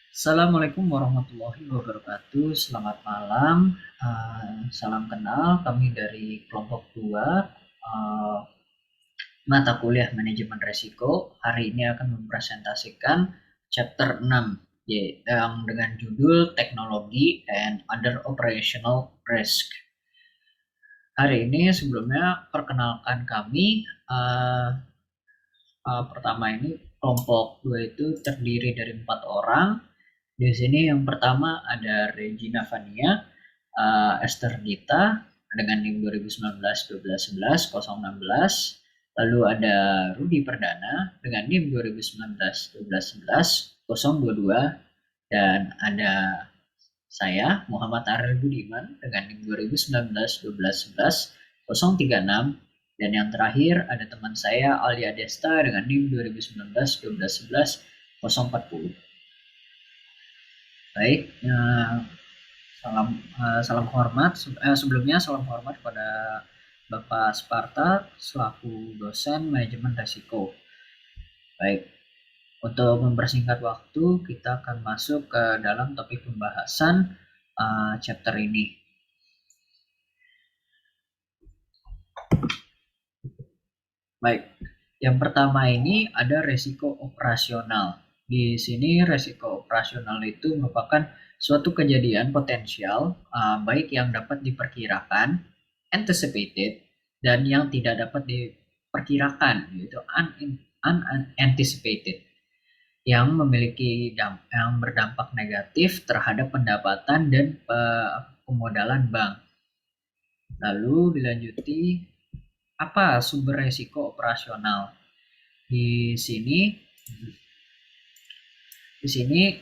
Assalamualaikum warahmatullahi wabarakatuh. Selamat malam. Salam kenal. Kami dari kelompok 2 mata kuliah manajemen risiko. Hari ini akan mempresentasikan chapter 6 yang dengan judul Teknologi and Other Operational Risk. Hari ini sebelumnya perkenalkan kami. Pertama ini kelompok 2 itu terdiri dari 4 orang. Di sini yang pertama ada Regina Vania, Esther Dita dengan NIM 2019-12-11-016. Lalu ada Rudi Perdana dengan NIM 2019-12-11-022 dan ada saya Muhammad Ariel Budiman dengan NIM 2019-12-11-036 dan yang terakhir ada teman saya Alia Desta dengan NIM 2019-12-11-040. Baik, salam hormat. Sebelumnya salam hormat pada Bapak Sparta selaku dosen manajemen risiko. Baik, untuk mempersingkat waktu kita akan masuk ke dalam topik pembahasan chapter ini. Baik, yang pertama ini ada resiko operasional. Di sini resiko operasional itu merupakan suatu kejadian potensial baik yang dapat diperkirakan, anticipated, dan yang tidak dapat diperkirakan, yaitu unanticipated, yang berdampak negatif terhadap pendapatan dan pemodalan bank. Lalu dilanjuti, apa sumber resiko operasional? Di sini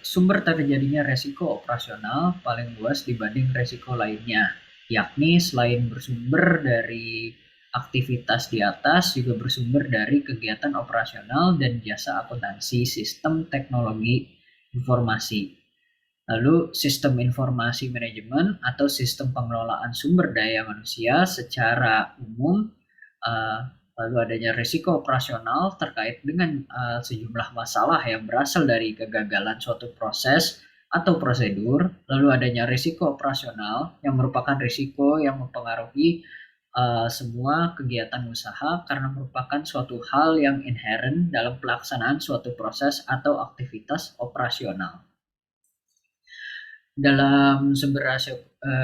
sumber terjadinya resiko operasional paling luas dibanding resiko lainnya, yakni selain bersumber dari aktivitas di atas juga bersumber dari kegiatan operasional dan jasa akuntansi sistem teknologi informasi. Lalu sistem informasi manajemen atau sistem pengelolaan sumber daya manusia secara umum. Lalu adanya risiko operasional terkait dengan sejumlah masalah yang berasal dari kegagalan suatu proses atau prosedur. Lalu adanya risiko operasional yang merupakan risiko yang mempengaruhi semua kegiatan usaha karena merupakan suatu hal yang inherent dalam pelaksanaan suatu proses atau aktivitas operasional. Dalam sumber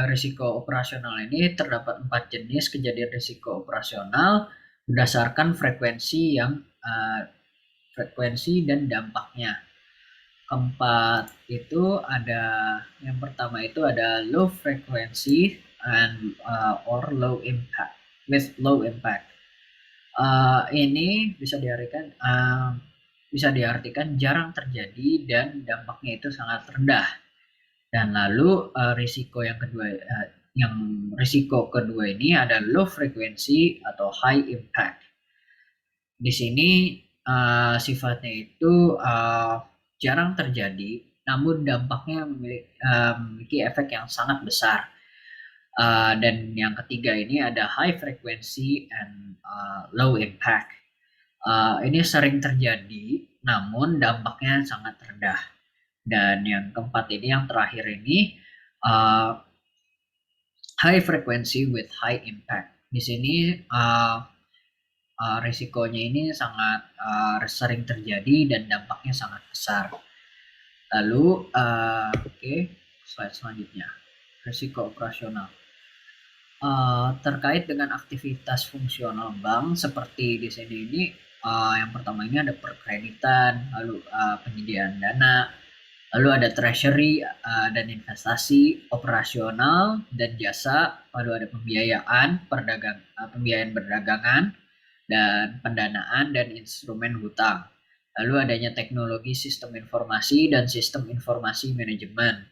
risiko operasional ini terdapat 4 jenis kejadian risiko operasional berdasarkan frekuensi dan dampaknya. Keempat itu ada, yang pertama itu ada low frequency and or low impact with low impact. Ini bisa diartikan jarang terjadi dan dampaknya itu sangat rendah. Dan lalu risiko kedua ini ada low frequency atau high impact. Di sini sifatnya itu jarang terjadi, namun dampaknya memiliki efek yang sangat besar. Dan yang ketiga ini ada high frequency and low impact. Ini sering terjadi, namun dampaknya sangat rendah. Dan yang keempat ini, yang terakhir ini, high frequency with high impact. Di sini risikonya ini sangat sering terjadi dan dampaknya sangat besar. Lalu, slide selanjutnya, risiko operasional. Terkait dengan aktivitas fungsional bank seperti di sini ini, yang pertama ini ada perkreditan, lalu penyediaan dana, lalu ada treasury dan investasi, operasional dan jasa, lalu ada pembiayaan perdagangan, dan pendanaan dan instrumen hutang. Lalu adanya teknologi sistem informasi dan sistem informasi manajemen.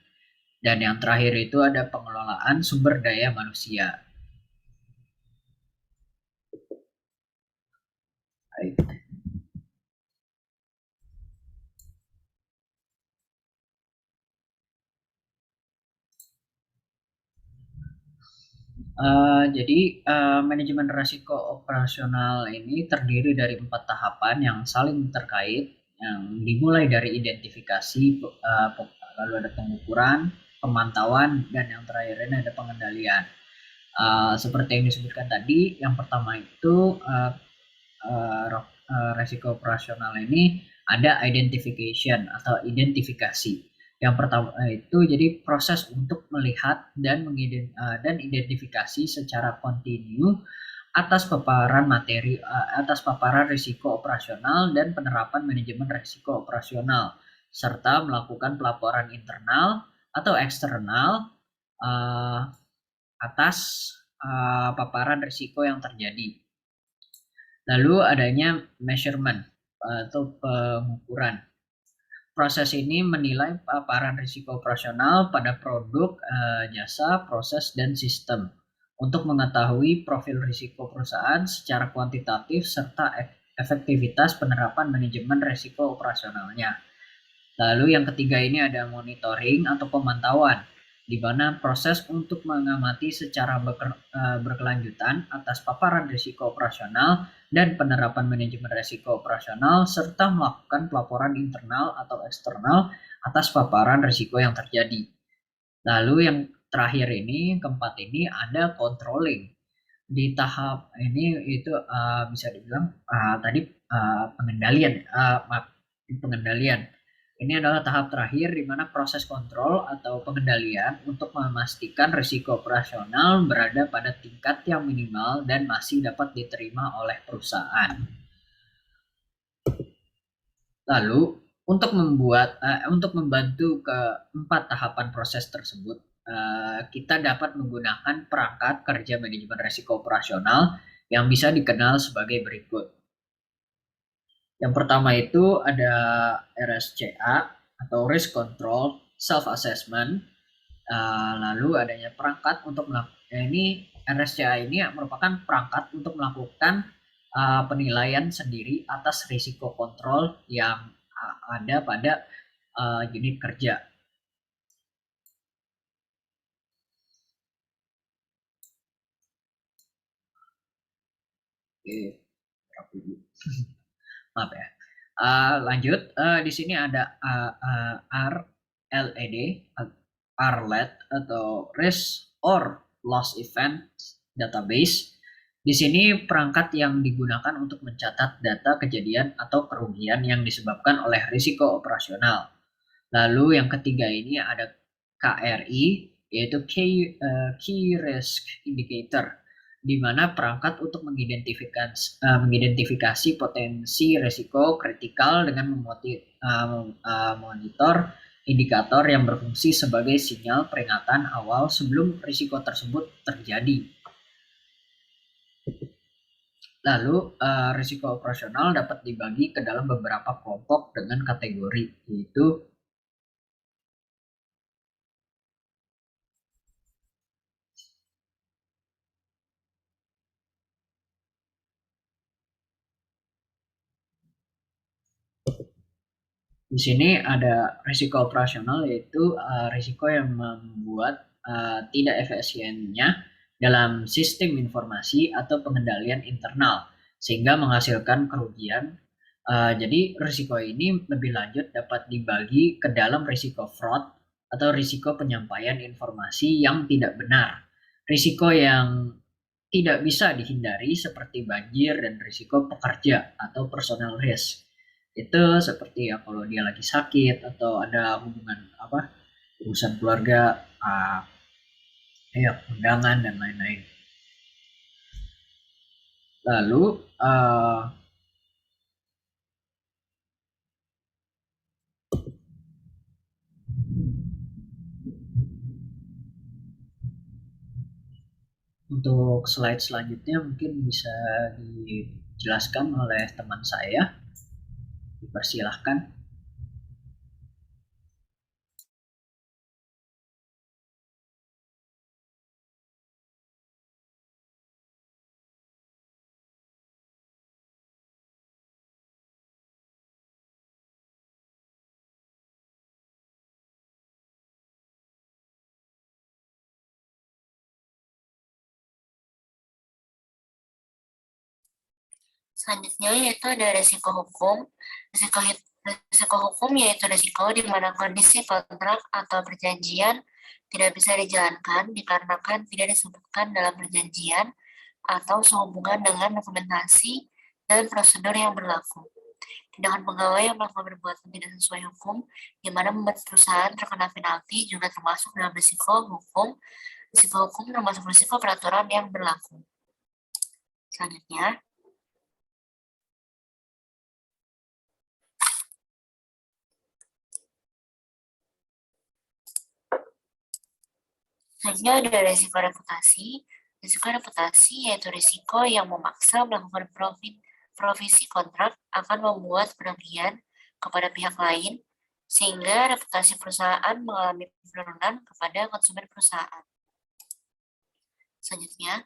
Dan yang terakhir itu ada pengelolaan sumber daya manusia. Baik. Jadi manajemen risiko operasional ini terdiri dari 4 tahapan yang saling terkait, yang dimulai dari identifikasi lalu ada pengukuran, pemantauan, dan yang terakhir ini ada pengendalian. Seperti yang disebutkan tadi, yang pertama itu resiko operasional ini ada identification atau identifikasi. Yang pertama itu jadi proses untuk melihat dan identifikasi secara kontinu atas paparan materi atas paparan risiko operasional dan penerapan manajemen risiko operasional serta melakukan pelaporan internal atau eksternal uh, atas paparan risiko yang terjadi. Lalu adanya measurement atau pengukuran. Proses ini menilai paparan risiko operasional pada produk, jasa, proses, dan sistem untuk mengetahui profil risiko perusahaan secara kuantitatif serta efektivitas penerapan manajemen risiko operasionalnya. Lalu yang ketiga ini ada monitoring atau pemantauan, di mana proses untuk mengamati secara berkelanjutan atas paparan risiko operasional dan penerapan manajemen risiko operasional serta melakukan pelaporan internal atau eksternal atas paparan risiko yang terjadi. Lalu yang terakhir ini, keempat ini ada controlling. Di tahap ini itu bisa dibilang tadi pengendalian, pengendalian. Ini adalah tahap terakhir di mana proses kontrol atau pengendalian untuk memastikan risiko operasional berada pada tingkat yang minimal dan masih dapat diterima oleh perusahaan. Lalu, untuk membantu keempat tahapan proses tersebut, kita dapat menggunakan perangkat kerja manajemen risiko operasional yang bisa dikenal sebagai berikut. Yang pertama itu ada RSCA atau Risk Control Self Assessment. Lalu adanya perangkat untuk melakukan ini RSCA ini merupakan perangkat untuk melakukan penilaian sendiri atas risiko kontrol yang ada pada unit kerja. Oke, maaf ya. Lanjut, di sini ada RLED, RLED atau Risk or Loss Event Database. Di sini perangkat yang digunakan untuk mencatat data kejadian atau kerugian yang disebabkan oleh risiko operasional. Lalu yang ketiga ini ada KRI, yaitu Key Risk Indicator, di mana perangkat untuk mengidentifikasi potensi risiko kritikal dengan memonitor indikator yang berfungsi sebagai sinyal peringatan awal sebelum risiko tersebut terjadi. Lalu, risiko operasional dapat dibagi ke dalam beberapa kelompok dengan kategori, yaitu di sini ada risiko operasional, yaitu risiko yang membuat tidak efisiennya dalam sistem informasi atau pengendalian internal sehingga menghasilkan kerugian. Jadi risiko ini lebih lanjut dapat dibagi ke dalam risiko fraud atau risiko penyampaian informasi yang tidak benar. Risiko yang tidak bisa dihindari seperti banjir dan risiko pekerja atau personal risk. Itu seperti ya kalau dia lagi sakit atau ada hubungan urusan keluarga, ya undangan dan lain-lain. Lalu untuk slide selanjutnya mungkin bisa dijelaskan oleh teman saya. Dipersilahkan. Selanjutnya yaitu ada resiko hukum. Risiko hukum yaitu risiko di mana kondisi kontrak atau perjanjian tidak bisa dijalankan dikarenakan tidak disebutkan dalam perjanjian atau sehubungan dengan dokumentasi dan prosedur yang berlaku. Tindakan pegawai yang melakukan perbuatan tidak sesuai hukum, di mana membuat perusahaan terkena penalti juga termasuk dalam risiko hukum. Risiko hukum termasuk risiko peraturan yang berlaku. Selanjutnya, ada risiko reputasi. Risiko reputasi yaitu risiko yang memaksa melakukan provisi kontrak akan membuat kerugian kepada pihak lain, sehingga reputasi perusahaan mengalami penurunan kepada konsumen perusahaan. Selanjutnya,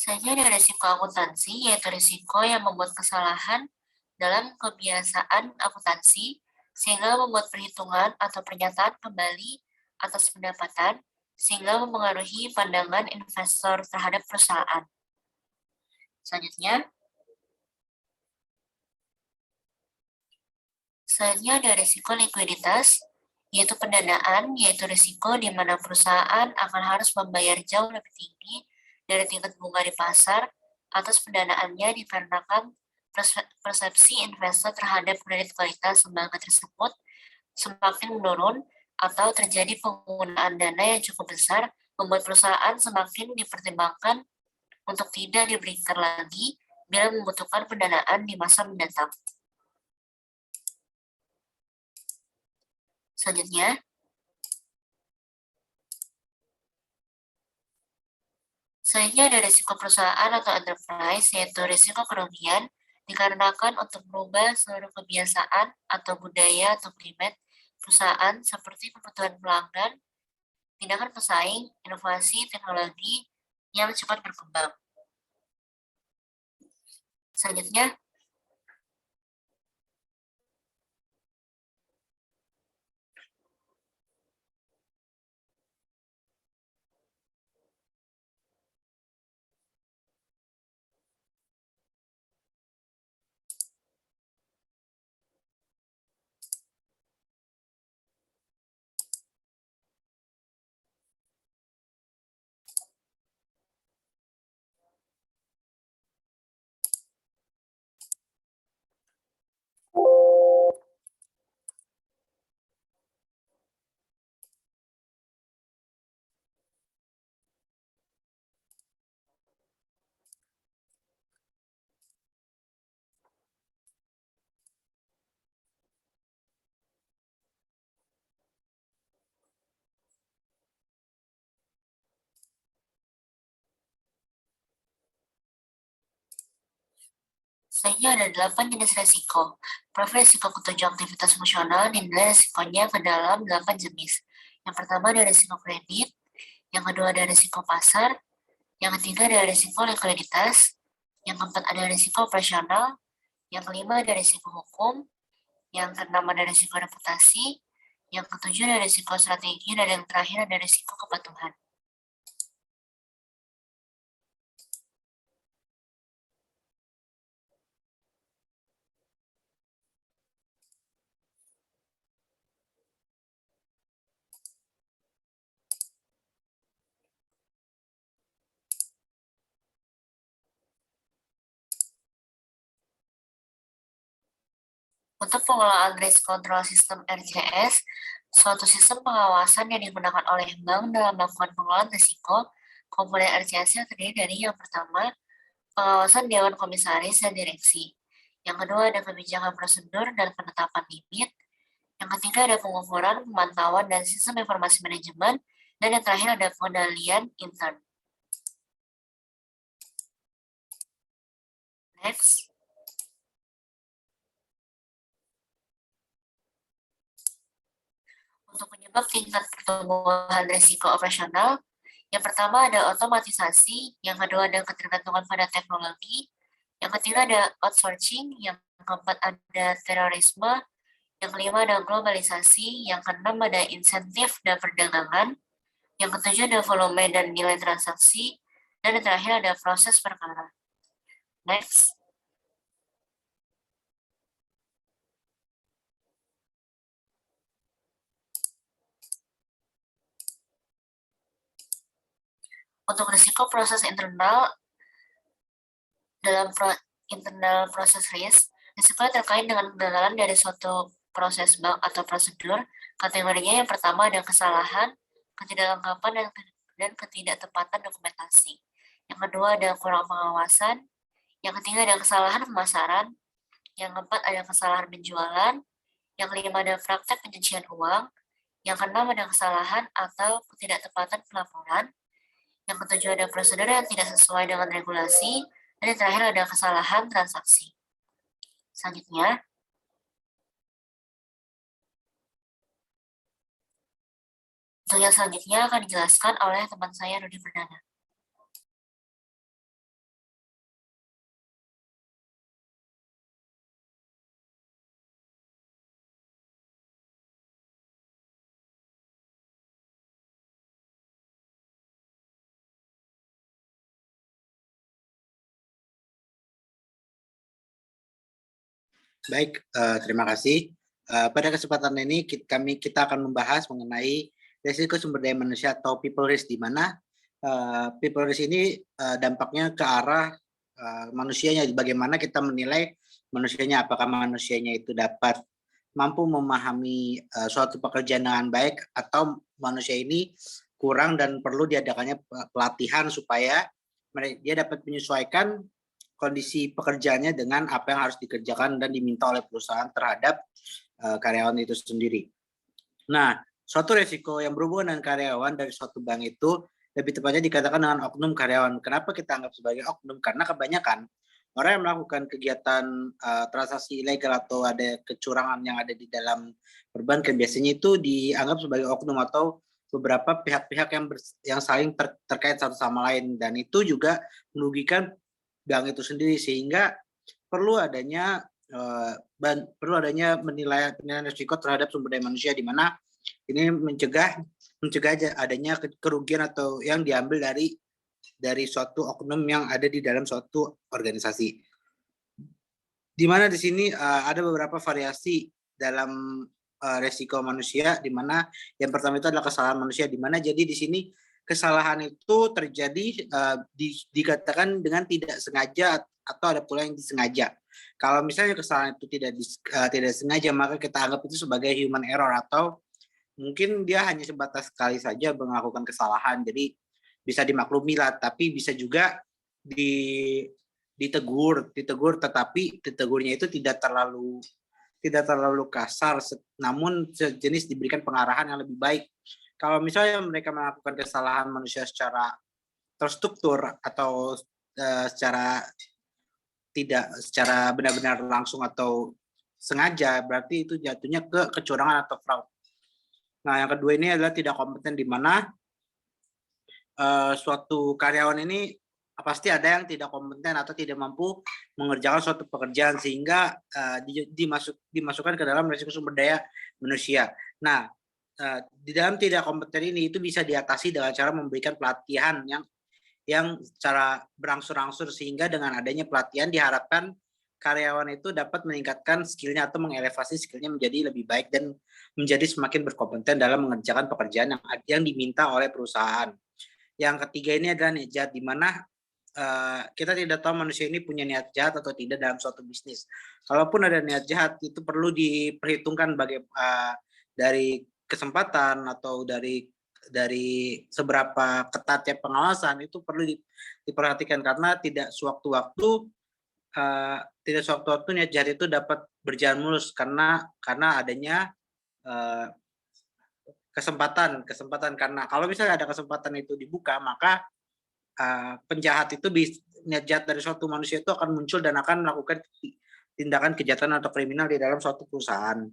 ada risiko akuntansi, yaitu risiko yang membuat kesalahan dalam kebiasaan akuntansi, sehingga membuat perhitungan atau pernyataan kembali atas pendapatan, sehingga mempengaruhi pandangan investor terhadap perusahaan. Selanjutnya ada risiko likuiditas, yaitu pendanaan, yaitu risiko di mana perusahaan akan harus membayar jauh lebih tinggi dari tingkat bunga di pasar atas pendanaannya dikarenakan persepsi investor terhadap kredit kualitas lembaga tersebut semakin menurun atau terjadi penggunaan dana yang cukup besar, membuat perusahaan semakin dipertimbangkan untuk tidak diberikan lagi bila membutuhkan pendanaan di masa mendatang. Selanjutnya, ada risiko perusahaan atau enterprise, yaitu risiko kerugian dikarenakan untuk merubah seluruh kebiasaan atau budaya atau klimat perusahaan seperti kebutuhan pelanggan, tindakan pesaing, inovasi, teknologi yang cepat berkembang. Selanjutnya, ada 8 jenis resiko. Profil resiko ketujuh aktivitas fungsional dinilai resikonya ke dalam 8 jenis. Yang pertama ada resiko kredit, yang kedua ada resiko pasar, yang ketiga ada resiko likuiditas, yang keempat ada resiko operasional, yang kelima ada resiko hukum, yang keenam ada resiko reputasi, yang ketujuh ada resiko strategi, dan yang terakhir ada resiko kepatuhan. Untuk pengelolaan risk control system RCS, suatu sistem pengawasan yang digunakan oleh bank dalam melakukan pengelolaan risiko. Komponen RCS terdiri dari yang pertama, pengawasan Dewan Komisaris dan Direksi. Yang kedua ada kebijakan prosedur dan penetapan limit. Yang ketiga ada pengukuran, pemantauan, dan sistem informasi manajemen. Dan yang terakhir ada pengendalian intern. Next. Untuk penyebab tingkat pertumbuhan risiko operasional, yang pertama ada otomatisasi, yang kedua ada ketergantungan pada teknologi, yang ketiga ada outsourcing, yang keempat ada terorisme, yang kelima ada globalisasi, yang keenam ada insentif dan perdagangan, Yang ketujuh ada volume dan nilai transaksi. Dan yang terakhir ada proses perkara. Next. Untuk risiko proses internal dalam internal proses risk, risiko terkait dengan kegagalan dari suatu proses bank atau prosedur. Kategorinya yang pertama ada kesalahan, ketidaklengkapan, dan ketidaktepatan dokumentasi. Yang kedua ada kurang pengawasan. Yang ketiga ada kesalahan pemasaran. Yang keempat ada kesalahan penjualan. Yang kelima ada praktek pencucian uang. Yang keenam ada kesalahan atau ketidaktepatan pelaporan. Yang ketujuh ada prosedur yang tidak sesuai dengan regulasi. Dan yang terakhir ada kesalahan transaksi. Selanjutnya, untuk yang selanjutnya akan dijelaskan oleh teman saya Rudi Perdana. Baik, terima kasih. Pada kesempatan ini kita akan membahas mengenai risiko sumber daya manusia atau people risk, di mana people risk ini dampaknya ke arah manusianya. Bagaimana kita menilai manusianya, apakah manusianya itu dapat mampu memahami suatu pekerjaan dengan baik, atau manusia ini kurang dan perlu diadakannya pelatihan supaya dia dapat menyesuaikan kondisi pekerjaannya dengan apa yang harus dikerjakan dan diminta oleh perusahaan terhadap karyawan itu sendiri. Nah, suatu risiko yang berhubungan dengan karyawan dari suatu bank itu lebih tepatnya dikatakan dengan oknum karyawan. Kenapa kita anggap sebagai oknum? Karena kebanyakan orang yang melakukan kegiatan transaksi ilegal atau ada kecurangan yang ada di dalam perbankan biasanya itu dianggap sebagai oknum atau beberapa pihak-pihak yang saling terkait satu sama lain, dan itu juga merugikan bank itu sendiri, sehingga perlu adanya penilaian risiko terhadap sumber daya manusia, di mana ini mencegah adanya kerugian atau yang diambil dari suatu oknum yang ada di dalam suatu organisasi. Di mana di sini ada beberapa variasi dalam resiko manusia, di mana yang pertama itu adalah kesalahan manusia, di mana jadi di sini kesalahan itu terjadi dikatakan dengan tidak sengaja atau ada pula yang disengaja. Kalau misalnya kesalahan itu tidak sengaja, maka kita anggap itu sebagai human error, atau mungkin dia hanya sebatas sekali saja melakukan kesalahan, jadi bisa dimaklumi lah. Tapi bisa juga ditegur, tetapi ditegurnya itu tidak terlalu kasar, namun sejenis diberikan pengarahan yang lebih baik. Kalau misalnya mereka melakukan kesalahan manusia secara terstruktur atau secara benar-benar langsung atau sengaja, berarti itu jatuhnya ke kecurangan atau fraud. Nah, yang kedua ini adalah tidak kompeten, di mana suatu karyawan ini pasti ada yang tidak kompeten atau tidak mampu mengerjakan suatu pekerjaan, sehingga dimasukkan ke dalam risiko sumber daya manusia. Nah, di dalam tidak kompeten ini itu bisa diatasi dengan cara memberikan pelatihan yang secara berangsur-angsur, sehingga dengan adanya pelatihan diharapkan karyawan itu dapat meningkatkan skillnya atau mengelevasi skillnya menjadi lebih baik dan menjadi semakin berkompeten dalam mengerjakan pekerjaan yang diminta oleh perusahaan. Yang ketiga ini adalah niat jahat, di mana kita tidak tahu manusia ini punya niat jahat atau tidak dalam suatu bisnis. Kalaupun ada niat jahat, itu perlu diperhitungkan dari kesempatan atau dari seberapa ketatnya pengawasan, itu perlu diperhatikan, karena tidak sewaktu-waktu niat jahat itu dapat berjalan mulus karena adanya kesempatan, karena kalau misalnya ada kesempatan itu dibuka, maka penjahat itu niat jahat dari suatu manusia itu akan muncul dan akan melakukan tindakan kejahatan atau kriminal di dalam suatu perusahaan.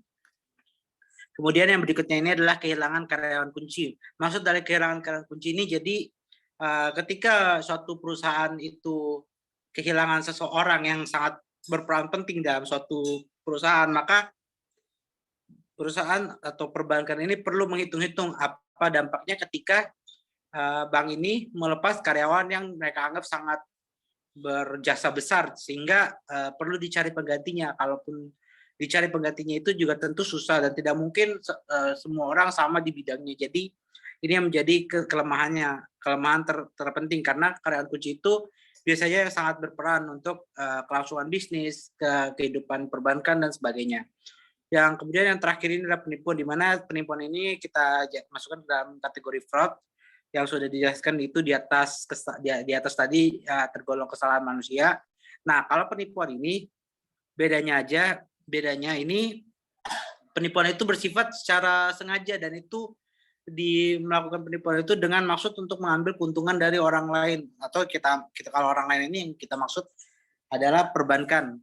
Kemudian yang berikutnya ini adalah kehilangan karyawan kunci. Maksud dari kehilangan karyawan kunci ini, jadi ketika suatu perusahaan itu kehilangan seseorang yang sangat berperan penting dalam suatu perusahaan, maka perusahaan atau perbankan ini perlu menghitung-hitung apa dampaknya ketika bank ini melepas karyawan yang mereka anggap sangat berjasa besar, sehingga perlu dicari penggantinya. Kalaupun dicari penggantinya itu juga tentu susah dan tidak mungkin semua orang sama di bidangnya. Jadi ini yang menjadi kelemahan terpenting, karena karyawan kunci itu biasanya sangat berperan untuk kelangsungan bisnis, kehidupan perbankan dan sebagainya. Yang kemudian yang terakhir ini adalah penipuan, di mana penipuan ini kita masukkan dalam kategori fraud yang sudah dijelaskan itu di atas tadi tergolong kesalahan manusia. Nah, kalau penipuan ini bedanya ini penipuan itu bersifat secara sengaja, dan itu melakukan penipuan itu dengan maksud untuk mengambil keuntungan dari orang lain, atau kita kalau orang lain ini yang kita maksud adalah perbankan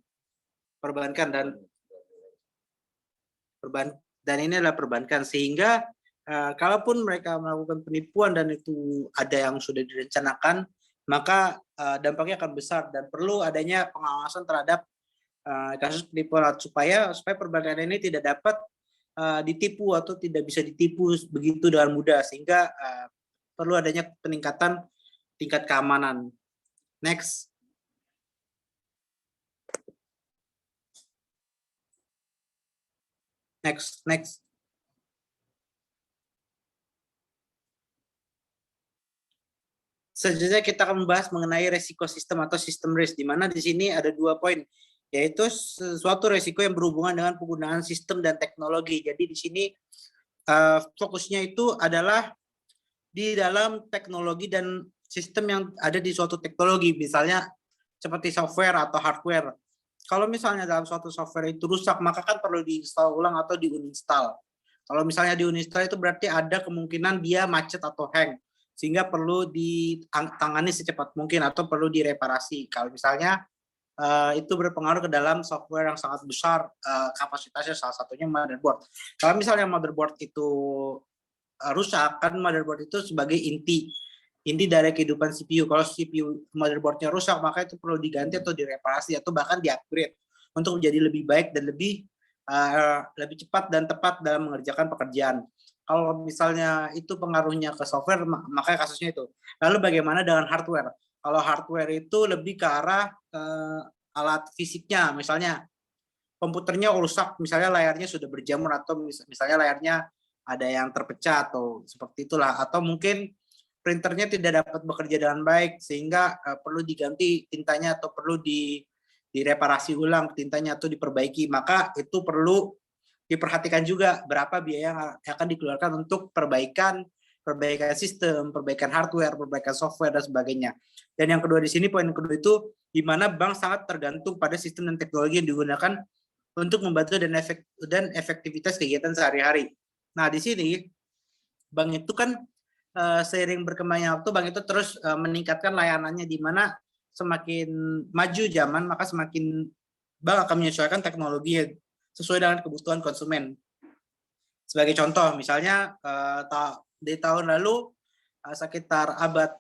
dan ini adalah perbankan, sehingga kalaupun mereka melakukan penipuan dan itu ada yang sudah direncanakan, maka dampaknya akan besar dan perlu adanya pengawasan terhadap kasus penipuan supaya perbankan ini tidak dapat ditipu atau tidak bisa ditipu begitu dengan mudah, sehingga perlu adanya peningkatan tingkat keamanan. Next. Selanjutnya kita akan membahas mengenai resiko sistem atau sistem risk, di mana di sini ada 2 poin, yaitu suatu resiko yang berhubungan dengan penggunaan sistem dan teknologi. Jadi di sini fokusnya itu adalah di dalam teknologi dan sistem yang ada di suatu teknologi, misalnya seperti software atau hardware. Kalau misalnya dalam suatu software itu rusak, maka kan perlu diinstal ulang atau diuninstall. Kalau misalnya diuninstall itu berarti ada kemungkinan dia macet atau hang, sehingga perlu ditangani secepat mungkin atau perlu direparasi. Kalau misalnya itu berpengaruh ke dalam software yang sangat besar, kapasitasnya salah satunya motherboard. Kalau misalnya motherboard itu rusak, kan motherboard itu sebagai inti dari kehidupan CPU. Kalau CPU motherboardnya rusak, maka itu perlu diganti atau direparasi atau bahkan di-upgrade untuk menjadi lebih baik dan lebih cepat dan tepat dalam mengerjakan pekerjaan. Kalau misalnya itu pengaruhnya ke software, maka kasusnya itu. Lalu bagaimana dengan hardware? Kalau hardware itu lebih ke arah alat fisiknya, misalnya komputernya rusak, misalnya layarnya sudah berjamur, atau misalnya layarnya ada yang terpecah atau seperti itulah, atau mungkin printernya tidak dapat bekerja dengan baik sehingga perlu diganti tintanya atau perlu direparasi ulang tintanya atau diperbaiki, maka itu perlu diperhatikan juga berapa biaya yang akan dikeluarkan untuk perbaikan sistem, perbaikan hardware, perbaikan software dan sebagainya. Dan yang kedua di sini, poin kedua itu di mana bank sangat tergantung pada sistem dan teknologi yang digunakan untuk membantu dan efektivitas kegiatan sehari-hari. Nah, di sini bank itu kan seiring berkembangnya waktu, bank itu terus meningkatkan layanannya, di mana semakin maju zaman, maka semakin bank akan menyesuaikan teknologi sesuai dengan kebutuhan konsumen. Sebagai contoh, misalnya di tahun lalu sekitar abad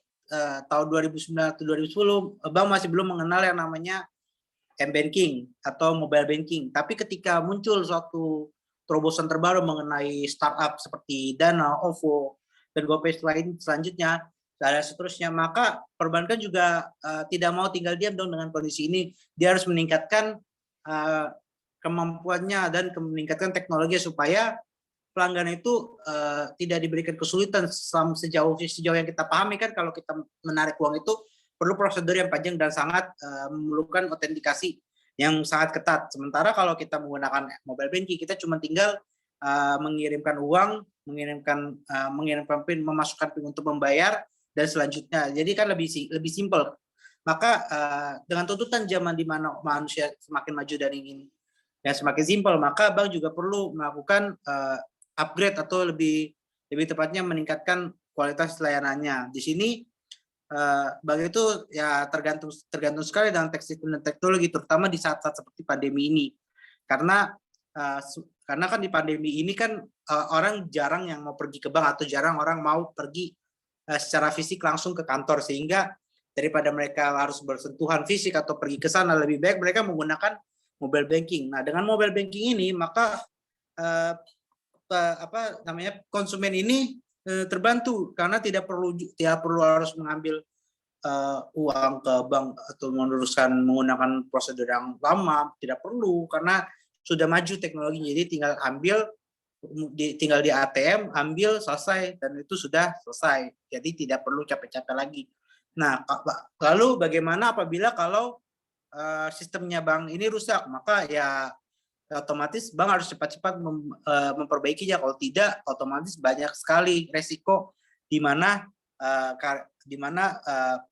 tahun 2009 atau 2010, bank masih belum mengenal yang namanya m-banking atau mobile banking. Tapi ketika muncul suatu terobosan terbaru mengenai startup seperti Dana, OVO, dan GoPay selanjutnya, dan seterusnya, maka perbankan juga tidak mau tinggal diam dong dengan kondisi ini. Dia harus meningkatkan kemampuannya dan meningkatkan teknologi supaya pelanggan itu tidak diberikan kesulitan sejauh yang kita pahami. Kan kalau kita menarik uang itu perlu prosedur yang panjang dan sangat memerlukan autentikasi yang sangat ketat. Sementara kalau kita menggunakan mobile banking, kita cuma tinggal mengirimkan uang, mengirimkan PIN, memasukkan PIN untuk membayar, dan selanjutnya. Jadi kan lebih simpel. Maka dengan tuntutan zaman di mana manusia semakin maju dan ingin yang semakin simpel, maka bank juga perlu melakukan upgrade atau lebih tepatnya meningkatkan kualitas layanannya. Di sini bank itu ya tergantung sekali dengan sistem dan teknologi, terutama di saat-saat seperti pandemi ini. Karena kan di pandemi ini kan orang jarang yang mau pergi ke bank, atau jarang orang mau pergi secara fisik langsung ke kantor, sehingga daripada mereka harus bersentuhan fisik atau pergi ke sana, lebih baik mereka menggunakan mobile banking. Nah, dengan mobile banking ini, maka konsumen ini terbantu karena tidak perlu harus mengambil uang ke bank atau meneruskan menggunakan prosedur yang lama, tidak perlu karena sudah maju teknologi. Jadi tinggal di ATM, ambil, selesai, dan itu sudah selesai. Jadi tidak perlu capek-capek lagi. Nah, lalu bagaimana apabila kalau sistemnya bank ini rusak? Maka ya otomatis bank harus cepat-cepat memperbaikinya. Kalau tidak, otomatis banyak sekali resiko di mana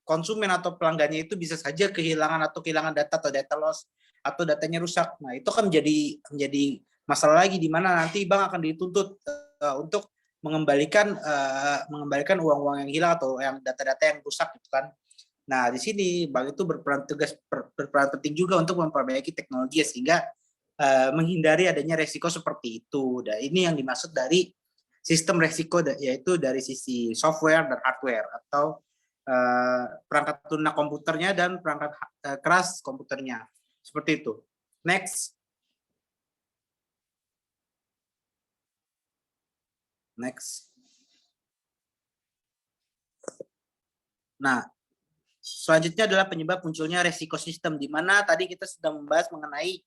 konsumen atau pelanggannya itu bisa saja kehilangan data atau data loss atau datanya rusak. Nah, itu kan menjadi masalah lagi di mana nanti bank akan dituntut untuk mengembalikan uang-uang yang hilang atau yang data-data yang rusak gitu kan. Nah, di sini bank itu berperan penting juga untuk memperbaiki teknologi sehingga menghindari adanya resiko seperti itu. Dan ini yang dimaksud dari sistem resiko, yaitu dari sisi software dan hardware atau perangkat lunak komputernya dan perangkat keras komputernya. Seperti itu. Next. Nah, selanjutnya adalah penyebab munculnya resiko sistem, di mana tadi kita sudah membahas mengenai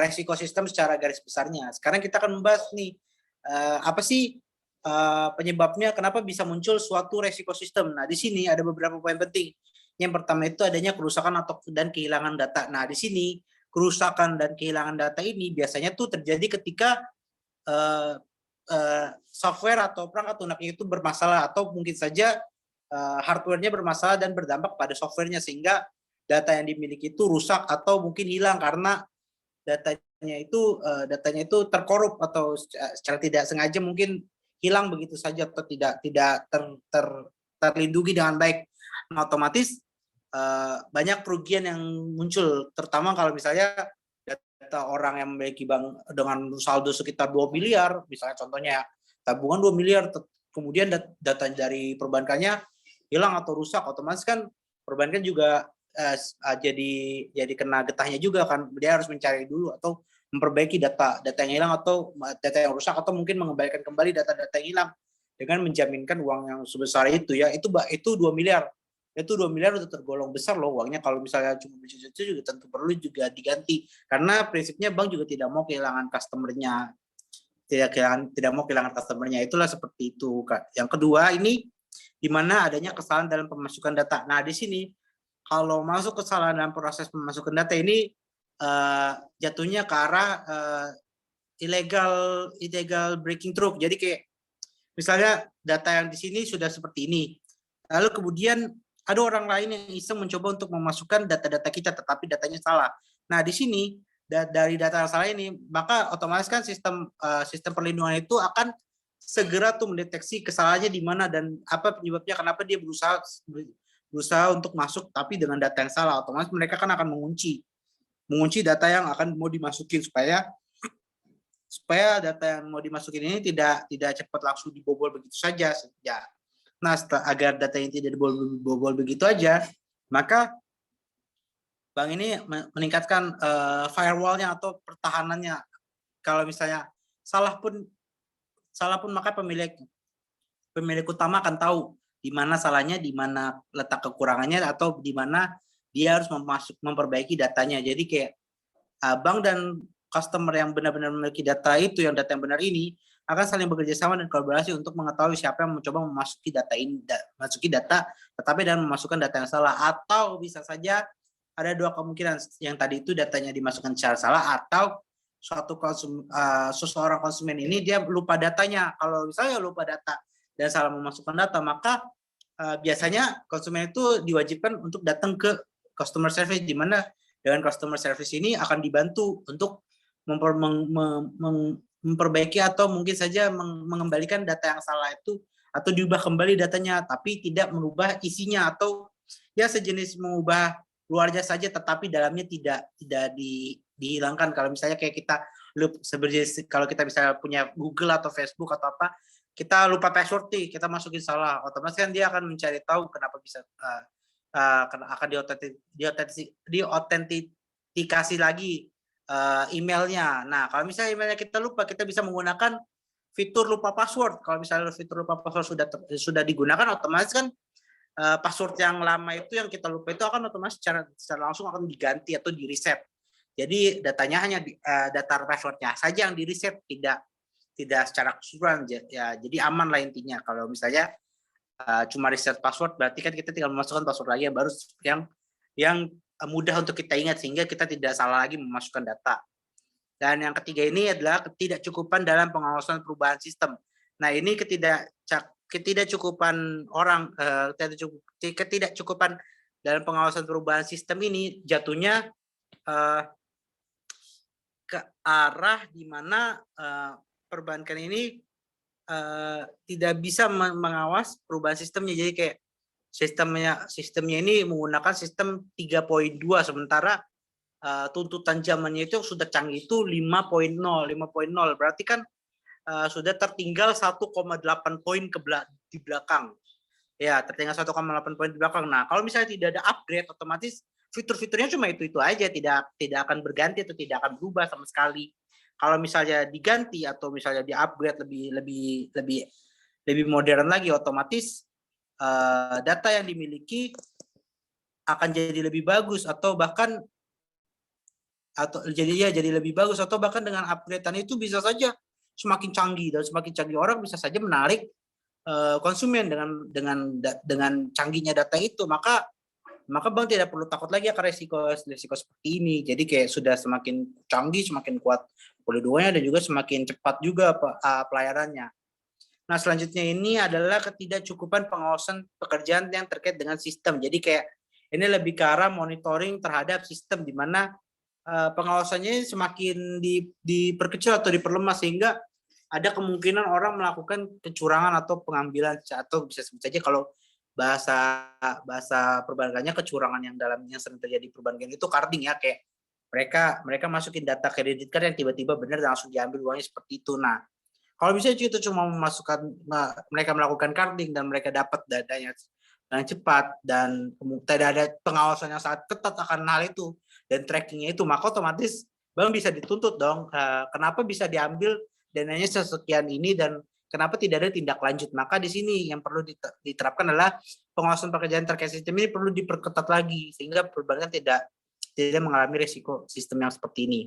resiko sistem secara garis besarnya. Sekarang kita akan membahas nih, apa sih penyebabnya, kenapa bisa muncul suatu resiko sistem. Nah, di sini ada beberapa poin penting. Yang pertama itu adanya kerusakan dan kehilangan data. Nah, di sini kerusakan dan kehilangan data ini biasanya tuh terjadi ketika software atau perangkat lunaknya itu bermasalah, atau mungkin saja hardware-nya bermasalah dan berdampak pada software-nya sehingga data yang dimiliki itu rusak atau mungkin hilang karena datanya itu terkorup atau secara tidak sengaja mungkin hilang begitu saja atau tidak terlindungi dengan baik. Nah, otomatis banyak kerugian yang muncul, terutama kalau misalnya data orang yang memiliki bank dengan saldo sekitar 2 miliar, misalnya contohnya tabungan 2 miliar, kemudian data dari perbankannya hilang atau rusak, otomatis kan perbankan juga jadi kena getahnya juga kan. Dia harus mencari dulu atau memperbaiki data yang hilang atau data yang rusak, atau mungkin mengembalikan kembali data-data yang hilang dengan menjaminkan uang yang sebesar itu ya. Itu 2 miliar. Itu 2 miliar udah tergolong besar loh uangnya. Kalau misalnya cuma itu juga tentu perlu juga diganti. Karena prinsipnya bank juga tidak mau kehilangan customer-nya. Tidak mau kehilangan customer-nya. Itulah seperti itu, Kak. Yang kedua ini di mana adanya kesalahan dalam pemasukan data. Nah, di sini kalau masuk kesalahan dalam proses pemasukan data ini jatuhnya ke arah illegal breaking through. Jadi kayak misalnya data yang di sini sudah seperti ini. Lalu kemudian ada orang lain yang iseng mencoba untuk memasukkan data-data kita, tetapi datanya salah. Nah, di sini dari data yang salah ini, maka otomatis kan sistem perlindungan itu akan segera tuh mendeteksi kesalahannya di mana dan apa penyebabnya, kenapa dia berusaha untuk masuk tapi dengan data yang salah. Otomatis mereka kan akan mengunci data yang akan mau dimasukin supaya data yang mau dimasukin ini tidak cepat langsung dibobol begitu saja. Ya. Nah, agar data ini tidak dibobol begitu aja, maka bank ini meningkatkan firewall-nya atau pertahanannya. Kalau misalnya salah pun maka pemilik utama akan tahu di mana salahnya, di mana letak kekurangannya, atau di mana dia harus memperbaiki datanya. Jadi kayak bank dan customer yang benar-benar memiliki data itu, yang data yang benar ini, akan saling bekerja sama dan kolaborasi untuk mengetahui siapa yang mencoba memasuki data tetapi dan memasukkan data yang salah. Atau bisa saja ada dua kemungkinan, yang tadi itu datanya dimasukkan secara salah, atau seseorang konsumen ini dia lupa datanya. Kalau misalnya lupa data dan salah memasukkan data, maka biasanya konsumen itu diwajibkan untuk datang ke customer service, di mana dengan customer service ini akan dibantu untuk memperbaiki atau mungkin saja mengembalikan data yang salah itu, atau diubah kembali datanya tapi tidak mengubah isinya, atau ya sejenis mengubah luarnya saja tetapi dalamnya tidak dihilangkan. Kalau misalnya kayak kita kalau kita bisa punya Google atau Facebook atau apa, kita lupa password nih, kita masukin salah, otomatis kan dia akan mencari tahu kenapa bisa akan diautentikasi lagi emailnya. Nah, kalau misalnya emailnya kita lupa, kita bisa menggunakan fitur lupa password. Kalau misalnya fitur lupa password sudah digunakan, otomatis kan password yang lama itu yang kita lupa itu akan otomatis secara langsung akan diganti atau di reset. Jadi datanya hanya data passwordnya saja yang di reset, tidak secara keseluruhan ya. Jadi aman lah intinya. Kalau misalnya cuma reset password, berarti kan kita tinggal memasukkan password lagi yang baru yang mudah untuk kita ingat sehingga kita tidak salah lagi memasukkan data. Dan yang ketiga ini adalah ketidakcukupan dalam pengawasan perubahan sistem. Nah, ini ketidakcukupan ketidakcukupan dalam pengawasan perubahan sistem ini jatuhnya ke arah di mana perbankan ini tidak bisa mengawas perubahan sistemnya. Jadi kayak sistemnya ini menggunakan sistem 3.2 sementara tuntutan zamannya itu sudah canggih itu 5.0 berarti kan sudah tertinggal 1,8 poin di belakang. Ya, tertinggal 1,8 poin di belakang. Nah, kalau misalnya tidak ada upgrade, otomatis fitur-fiturnya cuma itu aja, tidak akan berganti atau tidak akan berubah sama sekali. Kalau misalnya diganti atau misalnya di-upgrade lebih modern lagi, otomatis data yang dimiliki akan jadi lebih bagus atau bahkan jadi lebih bagus atau bahkan dengan upgrade-an itu bisa saja semakin canggih dan semakin canggih orang bisa saja menarik konsumen dengan canggihnya data itu, maka bank tidak perlu takut lagi akan risiko seperti ini. Jadi kayak sudah semakin canggih, semakin kuat peliduannya dan juga semakin cepat juga pelayanannya. Nah, selanjutnya ini adalah ketidakcukupan pengawasan pekerjaan yang terkait dengan sistem. Jadi kayak ini lebih ke arah monitoring terhadap sistem di mana pengawasannya semakin diperkecil atau diperlemah sehingga ada kemungkinan orang melakukan kecurangan atau pengambilan atau bisa sebut saja kalau bahasa perbankannya kecurangan yang sering terjadi perbankan itu carding ya, kayak mereka masukin data kredit card yang tiba-tiba benar dan langsung diambil uangnya seperti itu. Nah, kalau misalnya itu cuma mereka melakukan carding dan mereka dapat datanya yang cepat dan tidak ada pengawasan yang sangat ketat akan hal itu dan trackingnya itu, maka otomatis bank bisa dituntut dong. Kenapa bisa diambil dananya sesekian ini dan kenapa tidak ada tindak lanjut? Maka di sini yang perlu diterapkan adalah pengawasan pekerjaan terkait sistem ini perlu diperketat lagi sehingga perbankan tidak mengalami risiko sistem yang seperti ini.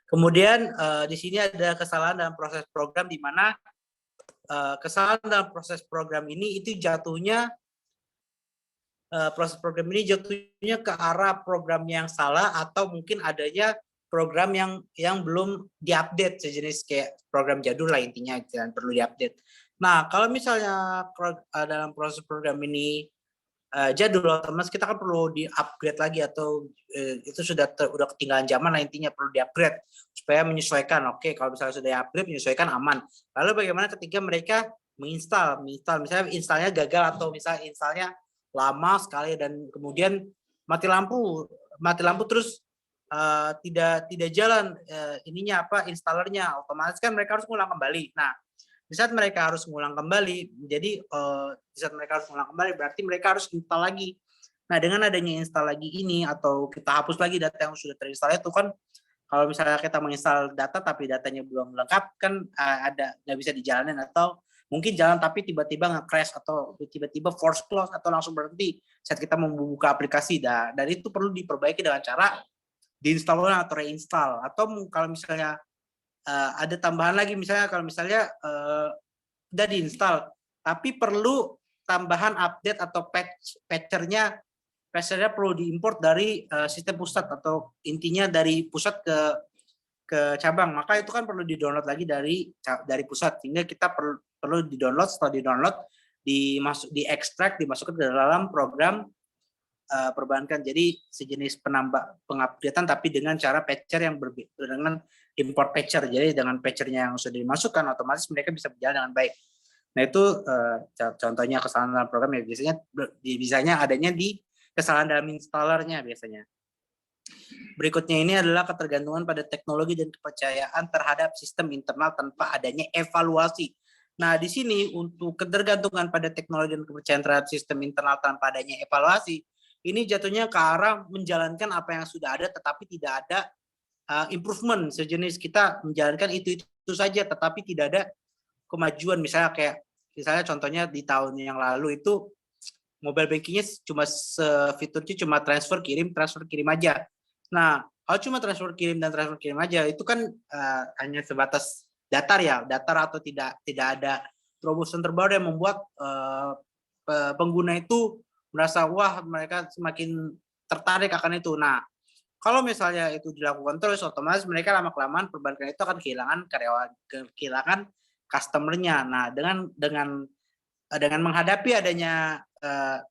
Kemudian di sini ada kesalahan dalam proses program di mana kesalahan dalam proses program ini itu jatuhnya ke arah program yang salah atau mungkin adanya program yang belum diupdate, sejenis kayak program jadul lah intinya dan perlu diupdate. Nah, kalau misalnya dalam proses program ini jadul, otomatis kita kan perlu di-upgrade lagi atau itu sudah ketinggalan zaman lah intinya, perlu di-upgrade supaya menyesuaikan. Oke, kalau misalnya sudah di-upgrade menyesuaikan aman. Lalu bagaimana ketika mereka menginstal misalnya installnya gagal atau misalnya installnya lama sekali dan kemudian mati lampu terus tidak jalan installernya, otomatis kan mereka harus ngulang kembali. Nah, di saat mereka harus ngulang kembali, berarti mereka harus install lagi. Nah, dengan adanya install lagi ini atau kita hapus lagi data yang sudah terinstall itu kan, kalau misalnya kita menginstal data tapi datanya belum lengkap kan nggak bisa dijalanin atau mungkin jalan tapi tiba-tiba nge-crash atau tiba-tiba force close atau langsung berhenti saat kita membuka aplikasi. Dan itu perlu diperbaiki dengan cara diinstal ulang atau reinstall. Atau kalau misalnya ada tambahan lagi, misalnya kalau misalnya udah diinstal tapi perlu tambahan update atau patchernya perlu diimport dari sistem pusat atau intinya dari pusat ke cabang, maka itu kan perlu di-download lagi dari pusat sehingga kita perlu di-download. Setelah di-download diekstrak dimasukkan ke dalam program perbankan. Jadi sejenis pengupdatean tapi dengan cara patcher yang berbeda dengan import patcher. Jadi dengan patchernya yang sudah dimasukkan otomatis mereka bisa berjalan dengan baik. Nah, itu contohnya kesalahan dalam program ya, biasanya adanya di kesalahan dalam installernya biasanya. Berikutnya ini adalah ketergantungan pada teknologi dan kepercayaan terhadap sistem internal tanpa adanya evaluasi. Nah, di sini untuk ketergantungan pada teknologi dan kepercayaan terhadap sistem internal tanpa adanya evaluasi, ini jatuhnya ke arah menjalankan apa yang sudah ada tetapi tidak ada improvement, sejenis kita menjalankan itu saja, tetapi tidak ada kemajuan. Misalnya contohnya di tahun yang lalu itu mobile bankingnya cuma fiturnya cuma transfer kirim aja. Nah, kalau cuma transfer kirim dan transfer kirim aja itu kan hanya sebatas datar atau tidak ada terobosan terbaru yang membuat pengguna itu merasa wah mereka semakin tertarik akan itu. Nah, kalau misalnya itu dilakukan terus, otomatis mereka lama-kelamaan perbankan itu akan kehilangan karyawan, kehilangan customer-nya. Nah, dengan menghadapi adanya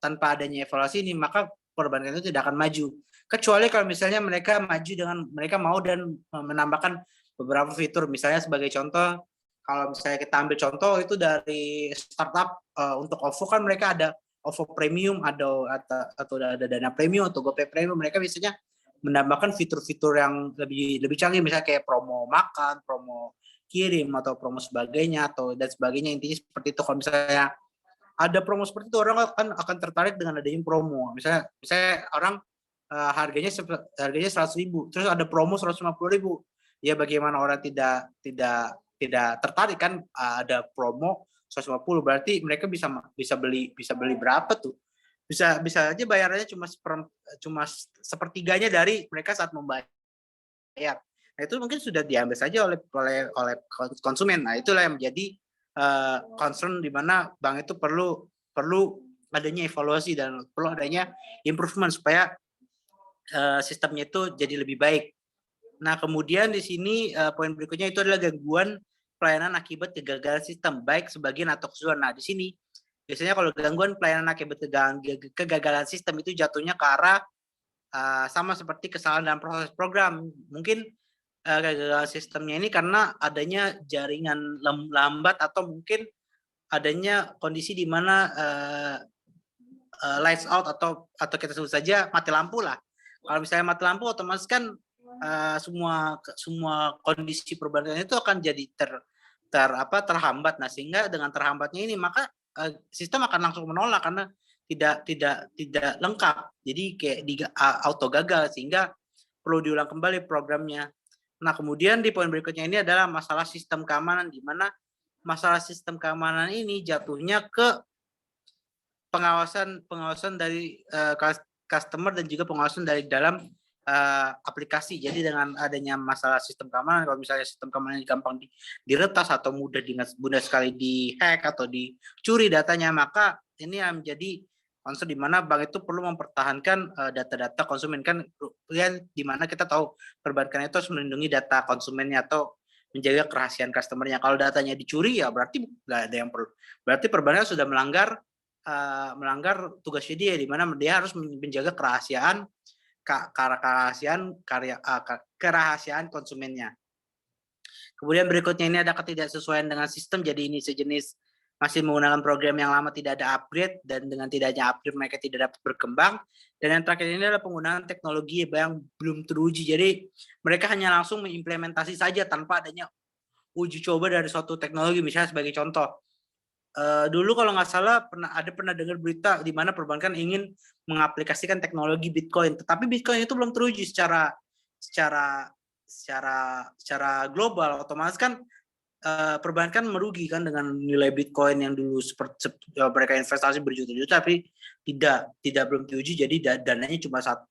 tanpa adanya evaluasi ini, maka perbankan itu tidak akan maju. Kecuali kalau misalnya mereka maju dengan mereka mau dan menambahkan beberapa fitur. Misalnya sebagai contoh, kalau misalnya kita ambil contoh itu dari startup untuk OVO kan mereka ada OVO Premium, atau ada Dana Premium atau GoPay Premium. Mereka biasanya menambahkan fitur-fitur yang lebih canggih, misalnya kayak promo makan, promo kirim atau promo sebagainya dan sebagainya. Intinya seperti itu. Kalau misalnya ada promo seperti itu, orang akan tertarik dengan adanya promo. Misalnya orang harganya 100.000, terus ada promo 150.000. Ya bagaimana orang tidak tertarik kan? Ada promo 150, berarti mereka bisa beli berapa tuh? Bisa aja bayarannya cuma sepertiganya dari mereka saat membayar. Nah, itu mungkin sudah diambil saja oleh konsumen. Nah, itulah yang menjadi concern di mana bank itu perlu adanya evaluasi dan perlu adanya improvement supaya sistemnya itu jadi lebih baik. Nah, kemudian di sini poin berikutnya itu adalah gangguan pelayanan akibat kegagalan sistem, baik sebagian atau keseluruhan. Nah, di sini biasanya kalau gangguan pelayanan akibat kegagalan sistem itu jatuhnya ke arah sama seperti kesalahan dalam proses program. Mungkin kegagalan sistemnya ini karena adanya jaringan lambat atau mungkin adanya kondisi di mana lights out atau kita sebut saja mati lampu lah. Kalau misalnya mati lampu, otomatis kan semua kondisi perbankan itu akan jadi terhambat. Nah, sehingga dengan terhambatnya ini maka sistem akan langsung menolak karena tidak lengkap. Jadi kayak auto gagal, sehingga perlu diulang kembali programnya. Nah, kemudian di poin berikutnya ini adalah masalah sistem keamanan, di mana masalah sistem keamanan ini jatuhnya ke pengawasan dari customer dan juga pengawasan dari dalam aplikasi. Jadi dengan adanya masalah sistem keamanan, kalau misalnya sistem keamanan gampang diretas atau mudah sekali dihack atau dicuri datanya, maka ini yang menjadi concern di mana bank itu perlu mempertahankan data-data konsumen kan, di mana kita tahu perbankan itu harus melindungi data konsumennya atau menjaga kerahasiaan customernya. Kalau datanya dicuri ya berarti nggak ada yang perlu. Berarti perbankan sudah melanggar tugasnya dia, di mana dia harus menjaga kerahasiaan konsumennya. Kemudian berikutnya ini ada ketidaksesuaian dengan sistem, jadi ini sejenis masih menggunakan program yang lama, tidak ada upgrade, dan dengan tidaknya upgrade mereka tidak dapat berkembang. Dan yang terakhir ini adalah penggunaan teknologi yang belum teruji, jadi mereka hanya langsung mengimplementasi saja tanpa adanya uji coba dari suatu teknologi. Misalnya sebagai contoh, dulu kalau nggak salah pernah dengar berita di mana perbankan ingin mengaplikasikan teknologi Bitcoin, tetapi Bitcoin itu belum teruji secara global. Otomatis kan perbankan merugi kan dengan nilai Bitcoin yang dulu seperti mereka investasi berjuta-juta, tapi belum diuji, jadi dananya cuma $1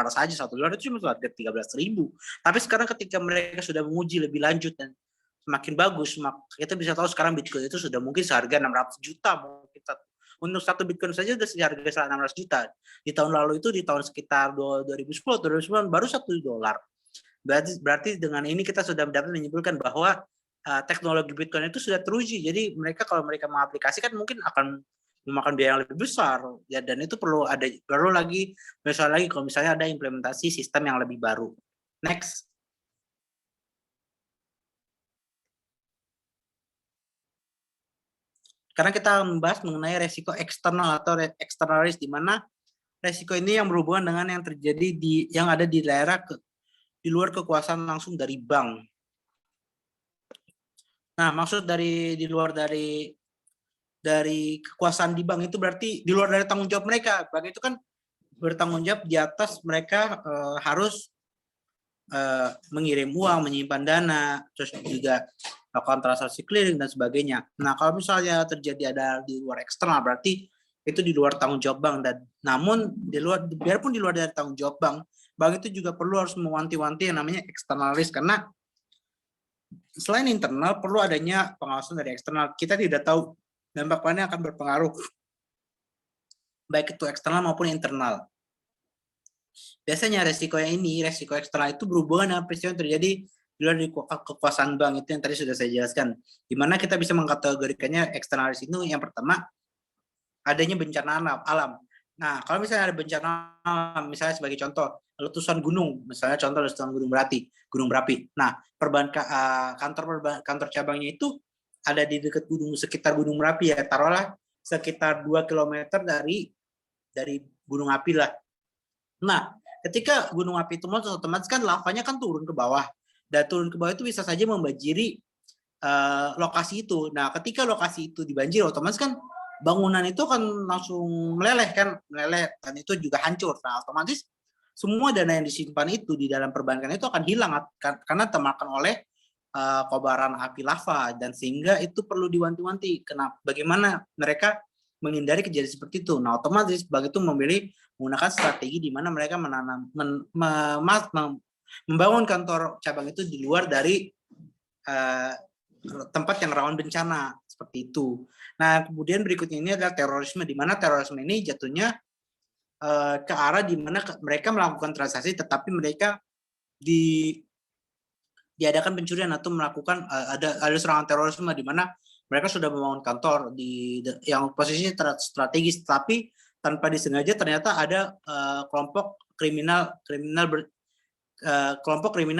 saja. $1 itu cuma harga 13.000. Tapi sekarang ketika mereka sudah menguji lebih lanjut dan semakin bagus, kita bisa tahu sekarang Bitcoin itu sudah mungkin seharga 600 juta. Mungkin untuk satu Bitcoin saja sudah seharga 600 juta. Di tahun lalu itu, di tahun sekitar 2010-2009 baru $1. Berarti dengan ini kita sudah dapat menyimpulkan bahwa teknologi Bitcoin itu sudah teruji. Jadi kalau mereka mengaplikasikan mungkin akan memakan biaya yang lebih besar ya, dan itu perlu lagi kalau misalnya ada implementasi sistem yang lebih baru. Next. Karena kita membahas mengenai resiko eksternal atau external risk, di mana resiko ini yang berhubungan dengan yang terjadi yang ada di daerah di luar kekuasaan langsung dari bank. Nah, maksud di luar dari kekuasaan di bank itu berarti di luar dari tanggung jawab mereka. Bank itu kan bertanggung jawab di atas mereka harus mengirim uang, menyimpan dana, terus juga melakukan transaksi clearing dan sebagainya. Nah, kalau misalnya terjadi ada di luar eksternal, berarti itu di luar tanggung jawab bank. Dan namun biarpun di luar dari tanggung jawab bank itu juga perlu harus mewanti-wanti yang namanya external risk, karena selain internal perlu adanya pengawasan dari eksternal. Kita tidak tahu dampak mana yang akan berpengaruh baik itu eksternal maupun internal. Biasanya resiko eksternal itu berhubungan dengan peristiwa yang terjadi di luar kekuasaan bank, itu yang tadi sudah saya jelaskan. Di mana kita bisa mengkategorikannya eksternal risk itu yang pertama adanya bencana alam. Nah, kalau misalnya ada bencana alam, misalnya sebagai contoh letusan gunung, misalnya contoh letusan gunung berapi. Nah, kantor cabangnya itu ada di dekat sekitar gunung berapi ya, taruhlah sekitar 2 km dari gunung api lah. Nah, ketika gunung api itu meletus, otomatis kan lavanya kan turun ke bawah. Dan turun ke bawah itu bisa saja membanjiri lokasi itu. Nah, ketika lokasi itu dibanjiri, otomatis kan bangunan itu akan langsung meleleh dan itu juga hancur. Nah, otomatis semua dana yang disimpan itu di dalam perbankan itu akan hilang karena termakan oleh kobaran api lava, dan sehingga itu perlu diwanti-wanti. Bagaimana mereka menghindari kejadian seperti itu. Nah, otomatis bank itu menggunakan strategi di mana mereka membangun kantor cabang itu di luar dari tempat yang rawan bencana seperti itu. Nah, kemudian berikutnya ini adalah terorisme, di mana terorisme ini jatuhnya ke arah di mana mereka melakukan transaksi tetapi mereka diadakan pencurian atau melakukan ada serangan terorisme di mana mereka sudah membangun kantor yang posisinya strategis, tapi tanpa disengaja ternyata ada kelompok kriminal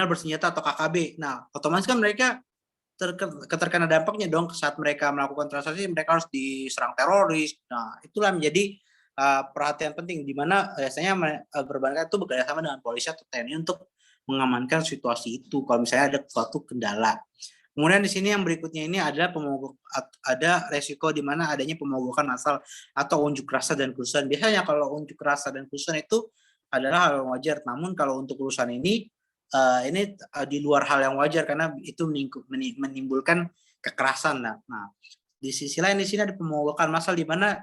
bersenjata atau KKB. Nah, otomatis kan mereka terkena dampaknya dong saat mereka melakukan transaksi, mereka harus diserang teroris. Nah, itulah menjadi perhatian penting di mana biasanya perbankan itu bekerjasama dengan polisi atau TNI untuk mengamankan situasi itu kalau misalnya ada suatu kendala. Kemudian di sini yang berikutnya ini adalah ada resiko di mana adanya pemogokan massal atau unjuk rasa dan kerusuhan. Biasanya kalau unjuk rasa dan kerusuhan itu adalah hal yang wajar. Namun kalau untuk kerusuhan ini di luar hal yang wajar karena itu menimbulkan kekerasan. Nah, di sisi lain di sini ada pemogokan massal di mana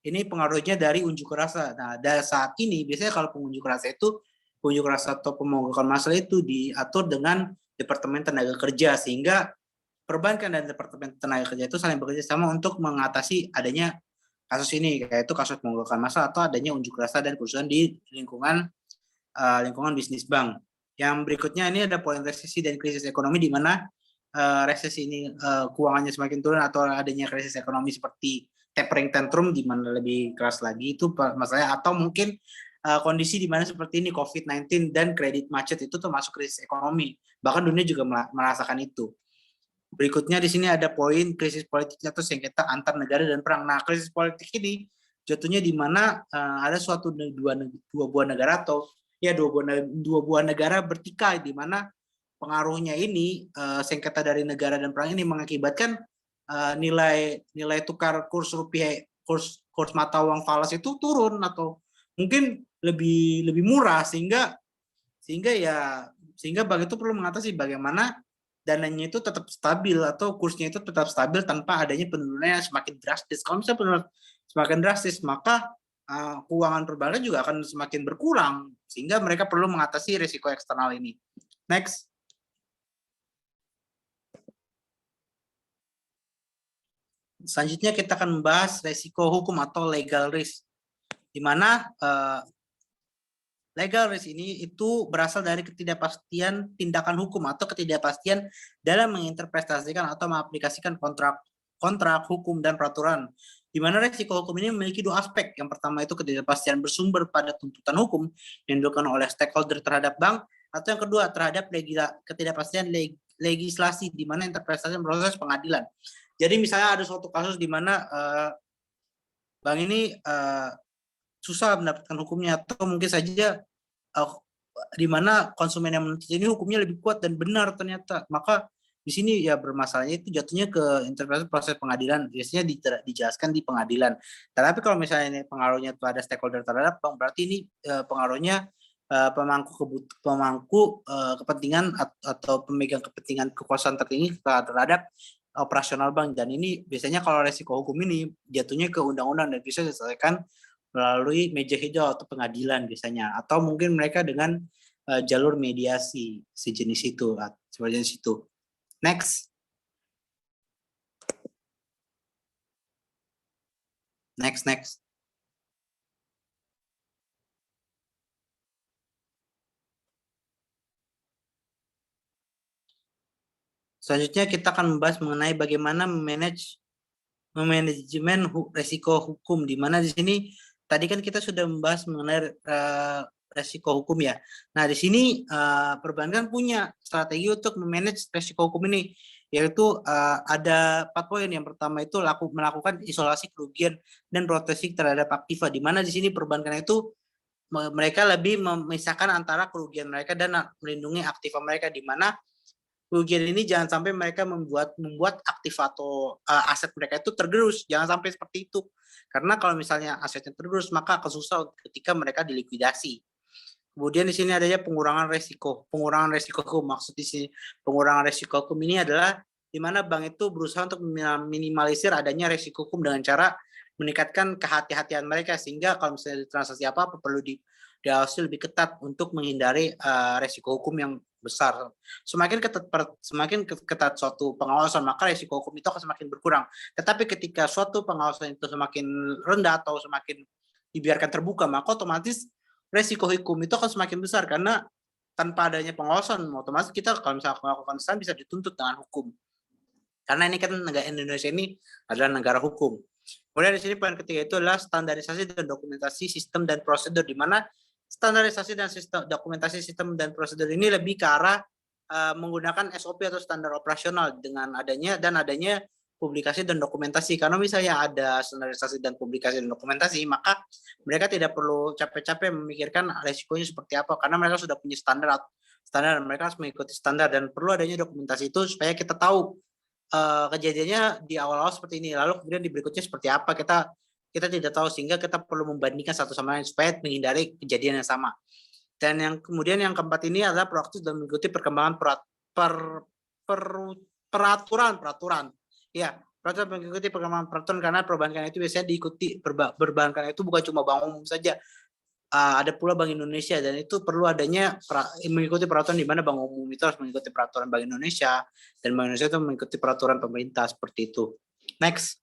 ini pengaruhnya dari unjuk rasa. Nah, dari saat ini biasanya kalau pengunjuk rasa atau pemogokan massal itu diatur dengan Departemen Tenaga Kerja, sehingga perbankan dan Departemen Tenaga Kerja itu saling bekerja sama untuk mengatasi adanya kasus ini, yaitu kasus pemogokan massal atau adanya unjuk rasa dan kerusuhan di lingkungan bisnis bank. Yang berikutnya ini ada poin resesi dan krisis ekonomi, di mana resesi ini keuangannya semakin turun atau adanya krisis ekonomi seperti tapering tantrum di mana lebih keras lagi itu masalahnya, atau mungkin kondisi di mana seperti ini COVID-19 dan kredit macet itu termasuk krisis ekonomi. Bahkan dunia juga merasakan itu. Berikutnya di sini ada poin krisis politik atau sengketa antar negara dan perang. Nah, krisis politik ini jatuhnya di mana ada dua buah negara atau ya dua buah negara bertikai, di mana pengaruhnya ini sengketa dari negara dan perang ini mengakibatkan nilai tukar kurs rupiah, kurs mata uang falas itu turun atau mungkin lebih murah, sehingga bank itu perlu mengatasi bagaimana dananya itu tetap stabil atau kursnya itu tetap stabil tanpa adanya penurunan yang semakin drastis. Kalau misalnya penurunan semakin drastis, maka keuangan perbankan juga akan semakin berkurang, sehingga mereka perlu mengatasi risiko eksternal ini. Next. Selanjutnya kita akan membahas risiko hukum atau legal risk, di mana legal risk ini itu berasal dari ketidakpastian tindakan hukum atau ketidakpastian dalam menginterpretasikan atau mengaplikasikan kontrak hukum dan peraturan. Di mana risiko hukum ini memiliki dua aspek. Yang pertama itu ketidakpastian bersumber pada tuntutan hukum yang dilakukan oleh stakeholder terhadap bank, atau yang kedua terhadap ketidakpastian legislasi di mana interpretasi proses pengadilan. Jadi misalnya ada suatu kasus di mana bank ini susah mendapatkan hukumnya, atau mungkin saja di mana konsumen yang menuntut ini hukumnya lebih kuat dan benar ternyata, maka di sini ya bermasalahnya itu jatuhnya ke interpretasi proses pengadilan, biasanya dijelaskan di pengadilan. Tapi kalau misalnya ini pengaruhnya pada stakeholder terhadap bank, berarti ini pengaruhnya pemangku kepentingan atau pemegang kepentingan kekuasaan tertinggi terhadap operasional bank. Dan ini biasanya kalau resiko hukum ini jatuhnya ke undang-undang dan bisa diselesaikan melalui meja hijau atau pengadilan biasanya, atau mungkin mereka dengan jalur mediasi sejenis itu, sejenis itu. Next. Next. Selanjutnya kita akan membahas mengenai bagaimana manajemen resiko hukum, di mana di sini tadi kan kita sudah membahas mengenai resiko hukum ya. Nah, di sini perbankan punya strategi untuk memanage resiko hukum ini, yaitu ada 4 poin. Yang pertama itu melakukan isolasi kerugian dan proteksi terhadap aktiva, di mana di sini perbankan itu mereka lebih memisahkan antara kerugian mereka dan melindungi aktiva mereka, di mana kerugian ini jangan sampai mereka membuat aktif atau aset mereka itu tergerus, jangan sampai seperti itu. Karena kalau misalnya asetnya tergerus, maka akan susah ketika mereka dilikuidasi. Kemudian di sini adanya pengurangan resiko hukum. Maksud di sini pengurangan resiko hukum ini adalah di mana bank itu berusaha untuk meminimalisir adanya resiko hukum dengan cara meningkatkan kehati-hatian mereka, sehingga kalau misalnya transaksi apa-apa perlu diawasi lebih ketat untuk menghindari resiko hukum yang besar. Semakin ketat suatu pengawasan, maka resiko hukum itu akan semakin berkurang. Tetapi ketika suatu pengawasan itu semakin rendah atau semakin dibiarkan terbuka, maka otomatis resiko hukum itu akan semakin besar, karena tanpa adanya pengawasan, otomatis kita kalau misalnya melakukan kesalahan bisa dituntut dengan hukum. Karena ini kan negara Indonesia ini adalah negara hukum. Kemudian di sini poin ketiga itu adalah standarisasi dan dokumentasi sistem dan prosedur, di mana standarisasi dan dokumentasi sistem dan prosedur ini lebih ke arah menggunakan SOP atau standar operasional dengan adanya publikasi dan dokumentasi. Karena misalnya ada standarisasi dan publikasi dan dokumentasi, maka mereka tidak perlu capek-capek memikirkan resikonya seperti apa, karena mereka sudah punya standar, mereka harus mengikuti standar, dan perlu adanya dokumentasi itu supaya kita tahu kejadiannya di awal-awal seperti ini, lalu kemudian di berikutnya seperti apa, kita tidak tahu, sehingga kita perlu membandingkan satu sama lain supaya menghindari kejadian yang sama. Dan yang kemudian yang keempat ini adalah proaktif dan mengikuti perkembangan peraturan. Ya, peraturan mengikuti perkembangan peraturan, karena perbankan itu biasanya diikuti, perbankan itu bukan cuma bank umum saja, ada pula Bank Indonesia, dan itu perlu adanya mengikuti peraturan, di mana bank umum itu harus mengikuti peraturan Bank Indonesia, dan Bank Indonesia itu mengikuti peraturan pemerintah seperti itu. Next.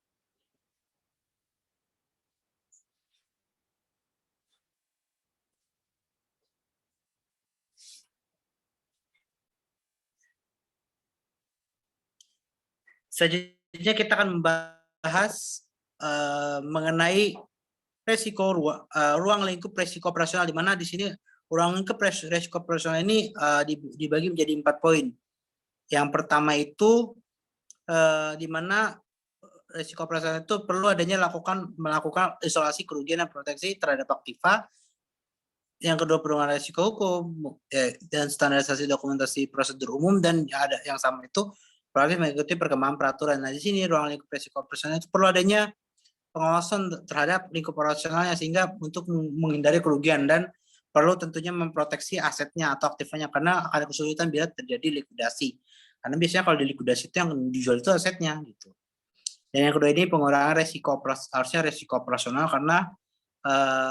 Selanjutnya kita akan membahas mengenai resiko ruang lingkup resiko operasional, di mana di sini ruang lingkup resiko operasional ini dibagi menjadi 4 poin. Yang pertama itu di mana resiko operasional itu perlu adanya melakukan isolasi kerugian dan proteksi terhadap aktiva. Yang kedua, perlindungan resiko hukum dan standarisasi dokumentasi prosedur umum, dan ada yang sama itu proaktif mengikuti perkembangan peraturan. Nah, di sini ruang lingkup resiko operasional itu perlu adanya pengawasan terhadap lingkup operasionalnya, sehingga untuk menghindari kerugian, dan perlu tentunya memproteksi asetnya atau aktifnya, karena akan ada kesulitan bila terjadi likuidasi. Karena biasanya kalau dilikuidasi itu yang dijual itu asetnya gitu. Dan yang kedua ini pengurangan harusnya resiko operasional, karena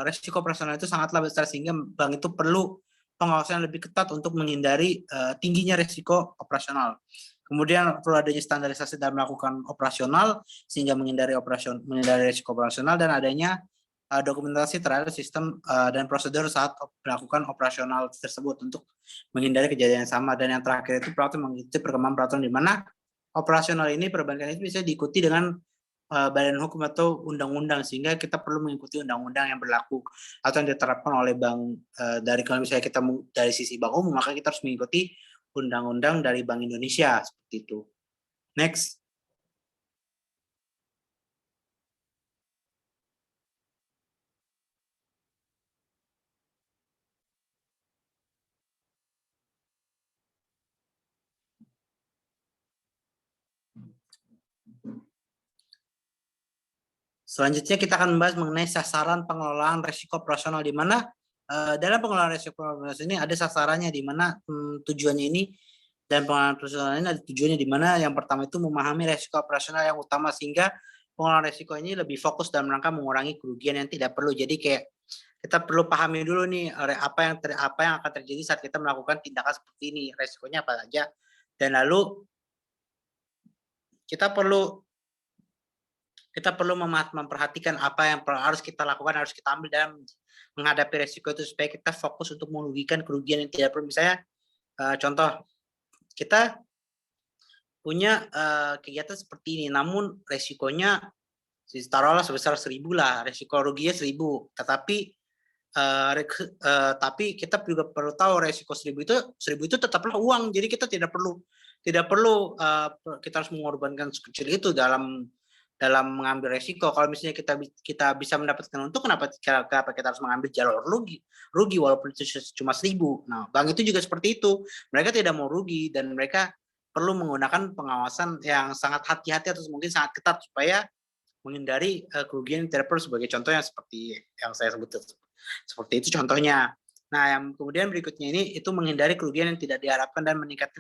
resiko operasional itu sangatlah besar, sehingga bank itu perlu pengawasan yang lebih ketat untuk menghindari tingginya resiko operasional. Kemudian perlu adanya standarisasi dalam melakukan operasional, sehingga menghindari risiko operasional, dan adanya dokumentasi terhadap sistem dan prosedur saat melakukan operasional tersebut untuk menghindari kejadian yang sama. Dan yang terakhir itu mengikuti perkembangan peraturan, di mana operasional ini perbankan itu bisa diikuti dengan badan hukum atau undang-undang, sehingga kita perlu mengikuti undang-undang yang berlaku atau yang diterapkan oleh bank. Kalau misalnya kita dari sisi bank umum, maka kita harus mengikuti undang-undang dari Bank Indonesia seperti itu. Next. Selanjutnya kita akan membahas mengenai sasaran pengelolaan risiko operasional, di mana dalam pengelolaan resiko ini ada sasarannya di mana tujuannya ini dan pengelolaan operasional ini ada tujuannya di mana yang pertama itu memahami resiko operasional yang utama sehingga pengelolaan resiko ini lebih fokus dalam rangka mengurangi kerugian yang tidak perlu. Jadi kayak kita perlu pahami dulu nih apa yang akan terjadi saat kita melakukan tindakan seperti ini, resikonya apa saja, dan lalu kita perlu memperhatikan apa yang harus kita lakukan, harus kita ambil dalam menghadapi resiko itu supaya kita fokus untuk merugikan kerugian yang tidak perlu. Misalnya contoh, kita punya kegiatan seperti ini, namun resikonya taruhlah sebesar 1.000 lah, resiko ruginya 1.000, tapi kita juga perlu tahu resiko 1.000 itu tetaplah uang, jadi kita tidak perlu kita harus mengorbankan sekecil itu dalam mengambil resiko. Kalau misalnya kita bisa mendapatkan untung, kenapa kita harus mengambil jalur rugi walaupun itu cuma 1.000. Nah, bank itu juga seperti itu. Mereka tidak mau rugi dan mereka perlu menggunakan pengawasan yang sangat hati-hati atau mungkin sangat ketat supaya menghindari kerugian yang tidak perlu. Sebagai contohnya seperti yang saya sebut seperti itu contohnya. Nah, yang kemudian berikutnya ini itu menghindari kerugian yang tidak diharapkan dan meningkatkan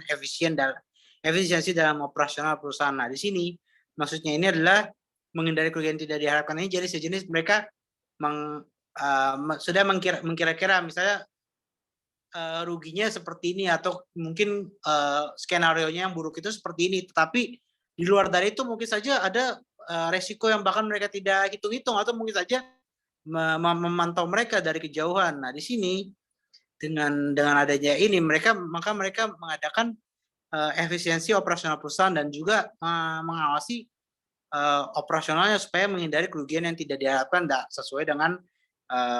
efisiensi dalam operasional perusahaan. Nah, di sini maksudnya ini adalah menghindari kerugian yang tidak diharapkan ini jadi sejenis mereka sudah mengkira-kira misalnya ruginya seperti ini atau mungkin skenario-nya yang buruk itu seperti ini, tetapi di luar dari itu mungkin saja ada resiko yang bahkan mereka tidak hitung-hitung atau mungkin saja memantau mereka dari kejauhan. Nah, di sini dengan adanya ini mereka mengadakan efisiensi operasional perusahaan dan juga mengawasi operasionalnya supaya menghindari kerugian yang tidak diharapkan sesuai dengan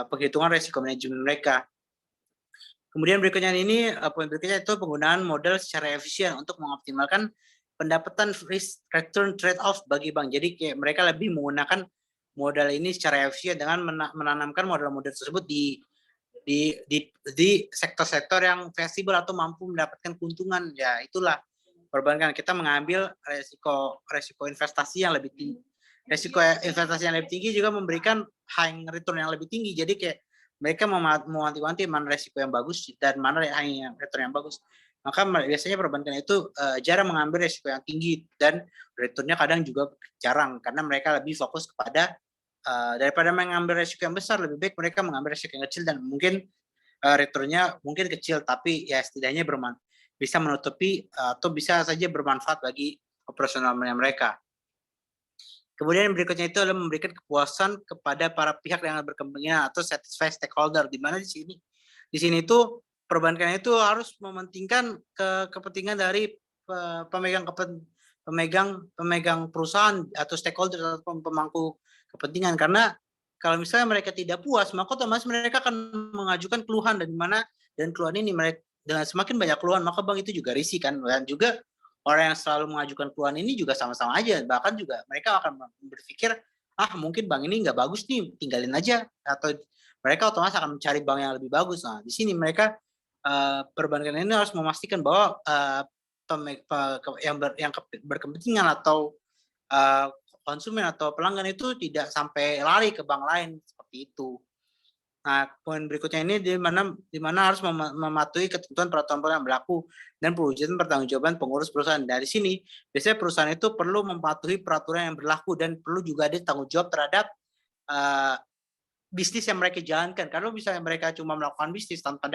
penghitungan resiko manajemen mereka. Kemudian berikutnya ini, poin berikutnya itu penggunaan modal secara efisien untuk mengoptimalkan pendapatan risk return trade-off bagi bank. Jadi kayak mereka lebih menggunakan modal ini secara efisien dengan menanamkan modal-modal tersebut di sektor-sektor yang fleksibel atau mampu mendapatkan keuntungan. Ya, itulah perbankan kita mengambil resiko investasi yang lebih tinggi. Resiko investasi yang lebih tinggi juga memberikan high return yang lebih tinggi. Jadi kayak mereka mewanti-wanti mana resiko yang bagus dan mana high return yang bagus. Maka biasanya perbankan itu jarang mengambil resiko yang tinggi dan returnnya kadang juga jarang karena mereka lebih fokus kepada daripada mengambil resiko yang besar, lebih baik mereka mengambil resiko yang kecil dan mungkin returnnya mungkin kecil tapi ya setidaknya bisa menutupi atau bisa saja bermanfaat bagi operasional mereka. Kemudian berikutnya itu adalah memberikan kepuasan kepada para pihak yang berkepentingan atau satisfy stakeholder, di mana di sini itu perbankan itu harus mementingkan kepentingan dari pemegang perusahaan atau stakeholder atau pemangku kepentingan, karena kalau misalnya mereka tidak puas maka otomatis mereka akan mengajukan keluhan dan keluhan ini dengan semakin banyak keluhan maka bank itu juga risih kan, dan juga orang yang selalu mengajukan keluhan ini juga sama-sama aja, bahkan juga mereka akan berpikir mungkin bank ini nggak bagus nih, tinggalin aja, atau mereka otomatis akan mencari bank yang lebih bagus. Nah, di sini mereka perbankan ini harus memastikan bahwa yang berkepentingan atau konsumen atau pelanggan itu tidak sampai lari ke bank lain seperti itu. Nah, poin berikutnya ini di mana harus mematuhi ketentuan peraturan yang berlaku dan perwujudan pertanggungjawaban pengurus perusahaan. Dari sini, biasanya perusahaan itu perlu mematuhi peraturan yang berlaku dan perlu juga ada tanggung jawab terhadap bisnis yang mereka jalankan. Kalau misalnya mereka cuma melakukan bisnis tanpa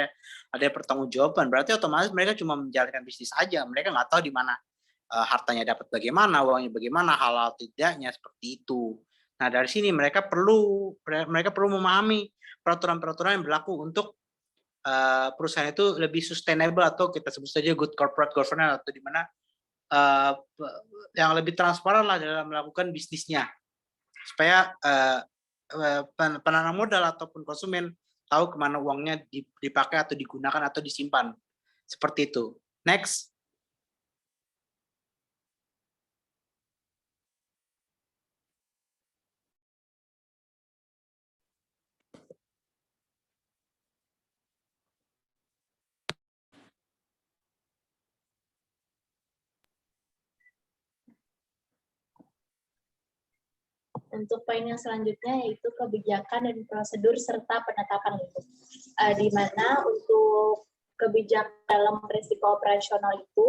ada pertanggungjawaban, berarti otomatis mereka cuma menjalankan bisnis aja. Mereka nggak tahu di mana hartanya dapat bagaimana, uangnya bagaimana, halal tidaknya seperti itu. Nah, dari sini mereka perlu memahami peraturan-peraturan yang berlaku untuk perusahaan itu lebih sustainable atau kita sebut saja good corporate governance, atau di mana yang lebih transparan lah dalam melakukan bisnisnya, supaya penanam modal ataupun konsumen tahu kemana uangnya dipakai atau digunakan atau disimpan seperti itu. Next. Untuk poin yang selanjutnya yaitu kebijakan dan prosedur serta penetapan limit. di mana untuk kebijakan dalam risiko operasional itu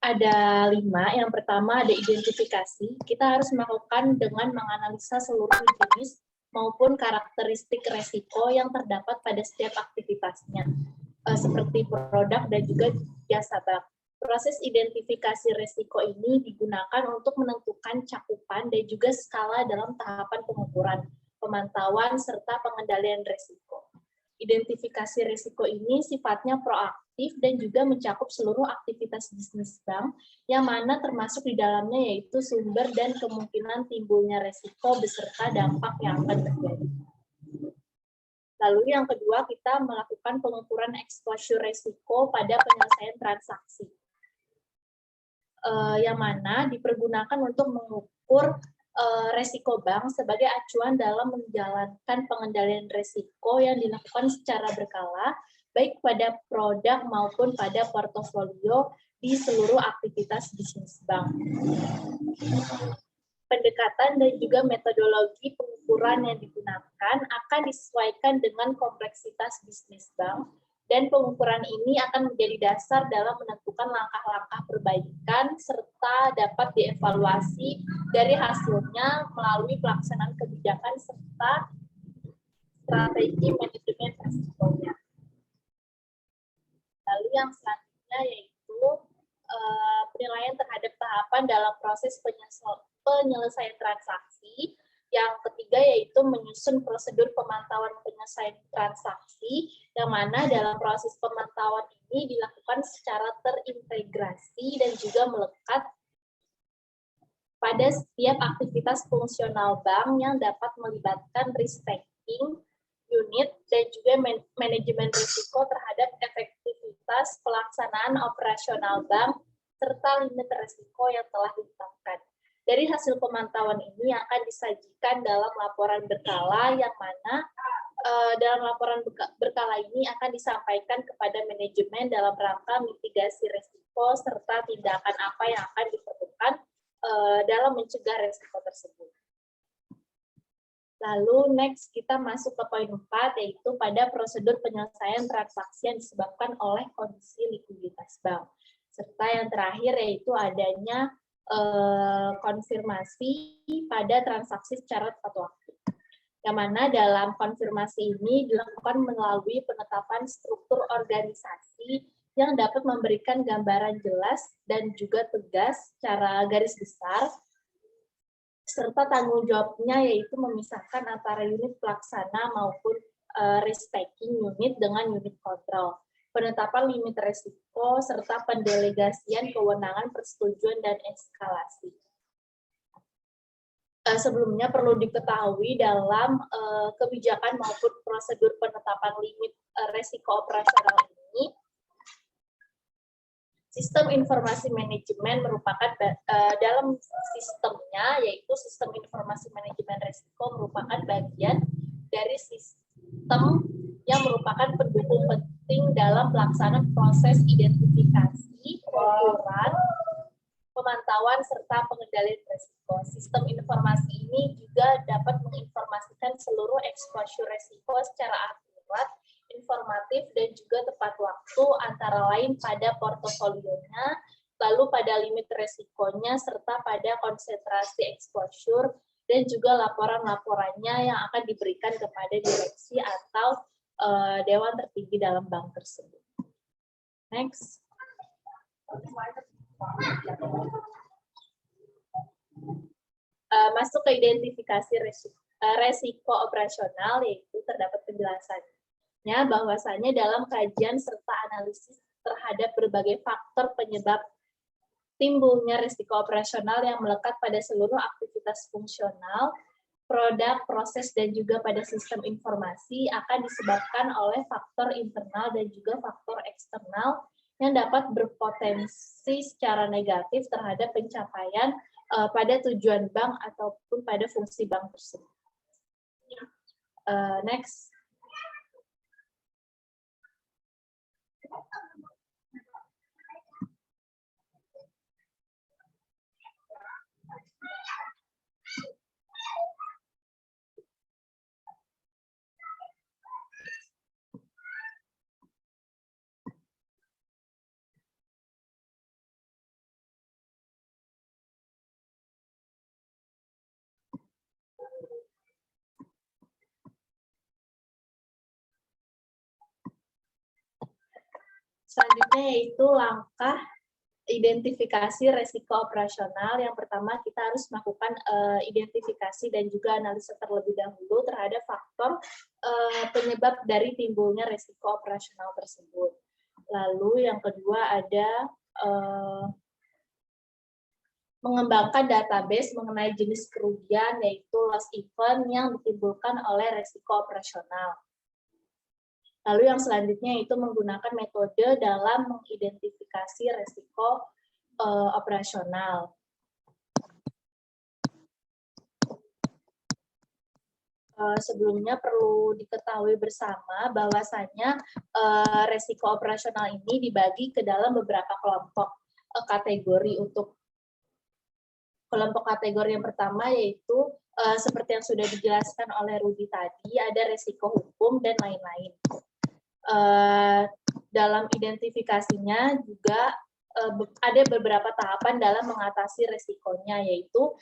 ada 5. Yang pertama ada identifikasi. Kita harus melakukan dengan menganalisa seluruh jenis maupun karakteristik risiko yang terdapat pada setiap aktivitasnya, seperti produk dan juga jasa bank. Proses identifikasi risiko ini digunakan untuk menentukan cakupan dan juga skala dalam tahapan pengukuran, pemantauan, serta pengendalian risiko. Identifikasi risiko ini sifatnya proaktif dan juga mencakup seluruh aktivitas bisnis bank, yang mana termasuk di dalamnya yaitu sumber dan kemungkinan timbulnya risiko beserta dampak yang akan terjadi. Lalu yang kedua, kita melakukan pengukuran exposure risiko pada penyelesaian transaksi, yang mana dipergunakan untuk mengukur resiko bank sebagai acuan dalam menjalankan pengendalian risiko yang dilakukan secara berkala, baik pada produk maupun pada portofolio di seluruh aktivitas bisnis bank. Pendekatan dan juga metodologi pengukuran yang digunakan akan disesuaikan dengan kompleksitas bisnis bank, dan pengukuran ini akan menjadi dasar dalam menentukan langkah-langkah perbaikan serta dapat dievaluasi dari hasilnya melalui pelaksanaan kebijakan serta strategi manajemen risikonya. Lalu yang selanjutnya yaitu penilaian terhadap tahapan dalam proses penyelesaian transaksi. Yang ketiga yaitu menyusun prosedur pemantauan penyelesaian transaksi, yang mana dalam proses pemantauan ini dilakukan secara terintegrasi dan juga melekat pada setiap aktivitas fungsional bank yang dapat melibatkan risk-taking unit dan juga manajemen risiko terhadap efektivitas pelaksanaan operasional bank serta limit risiko yang telah ditetapkan. Dari hasil pemantauan ini akan disajikan dalam laporan berkala, yang mana dalam laporan berkala ini akan disampaikan kepada manajemen dalam rangka mitigasi risiko serta tindakan apa yang akan diperlukan dalam mencegah risiko tersebut. Lalu next kita masuk ke poin 4, yaitu pada prosedur penyelesaian transaksi yang disebabkan oleh kondisi likuiditas bank. Serta yang terakhir yaitu adanya konfirmasi pada transaksi secara tepat waktu. Yang mana dalam konfirmasi ini dilakukan melalui penetapan struktur organisasi yang dapat memberikan gambaran jelas dan juga tegas secara garis besar, serta tanggung jawabnya yaitu memisahkan antara unit pelaksana maupun risk-taking unit dengan unit kontrol, penetapan limit risiko, serta pendelegasian kewenangan persetujuan dan eskalasi. Sebelumnya perlu diketahui dalam kebijakan maupun prosedur penetapan limit risiko operasional ini, sistem informasi manajemen merupakan dalam sistemnya, yaitu sistem informasi manajemen risiko merupakan bagian dari sistem yang merupakan pendukung penting dalam pelaksanaan proses identifikasi, pengukuran, pemantauan, serta pengendalian risiko. Sistem informasi ini juga dapat menginformasikan seluruh exposure risiko secara akurat, informatif, dan juga tepat waktu, antara lain pada portofolionya, lalu pada limit risikonya, serta pada konsentrasi exposure, dan juga laporan-laporannya yang akan diberikan kepada direksi atau dewan tertinggi dalam bank tersebut. Next. Masuk ke identifikasi resiko operasional, yaitu terdapat penjelasannya bahwasanya dalam kajian serta analisis terhadap berbagai faktor penyebab timbulnya risiko operasional yang melekat pada seluruh aktivitas fungsional, produk, proses, dan juga pada sistem informasi akan disebabkan oleh faktor internal dan juga faktor eksternal yang dapat berpotensi secara negatif terhadap pencapaian pada tujuan bank ataupun pada fungsi bank tersebut. Next. Selanjutnya yaitu langkah identifikasi resiko operasional. Yang pertama kita harus melakukan identifikasi dan juga analisa terlebih dahulu terhadap faktor penyebab dari timbulnya resiko operasional tersebut. Lalu yang kedua ada mengembangkan database mengenai jenis kerugian yaitu loss event yang ditimbulkan oleh resiko operasional. Lalu yang selanjutnya itu menggunakan metode dalam mengidentifikasi resiko operasional. Sebelumnya perlu diketahui bersama bahwasanya resiko operasional ini dibagi ke dalam beberapa kelompok kategori. Untuk kelompok kategori yang pertama yaitu seperti yang sudah dijelaskan oleh Rudy tadi, ada resiko hukum dan lain-lain. Dalam identifikasinya juga ada beberapa tahapan dalam mengatasi resikonya, yaitu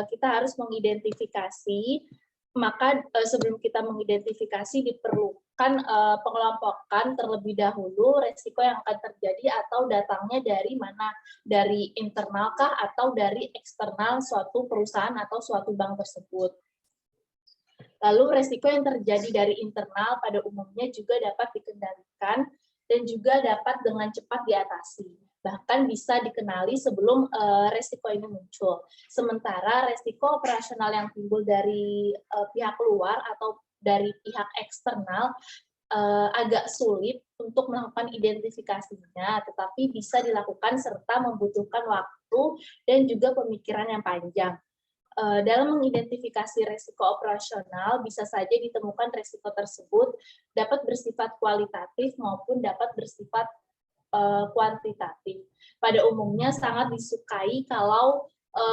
kita harus mengidentifikasi, maka sebelum kita mengidentifikasi diperlukan pengelompokan terlebih dahulu resiko yang akan terjadi atau datangnya dari mana, dari internalkah atau dari eksternal suatu perusahaan atau suatu bank tersebut. Lalu resiko yang terjadi dari internal pada umumnya juga dapat dikendalikan dan juga dapat dengan cepat diatasi. Bahkan bisa dikenali sebelum resiko ini muncul. Sementara resiko operasional yang timbul dari pihak luar atau dari pihak eksternal agak sulit untuk melakukan identifikasinya, tetapi bisa dilakukan serta membutuhkan waktu dan juga pemikiran yang panjang. Dalam mengidentifikasi resiko operasional, bisa saja ditemukan resiko tersebut dapat bersifat kualitatif maupun dapat bersifat kuantitatif. Pada umumnya sangat disukai kalau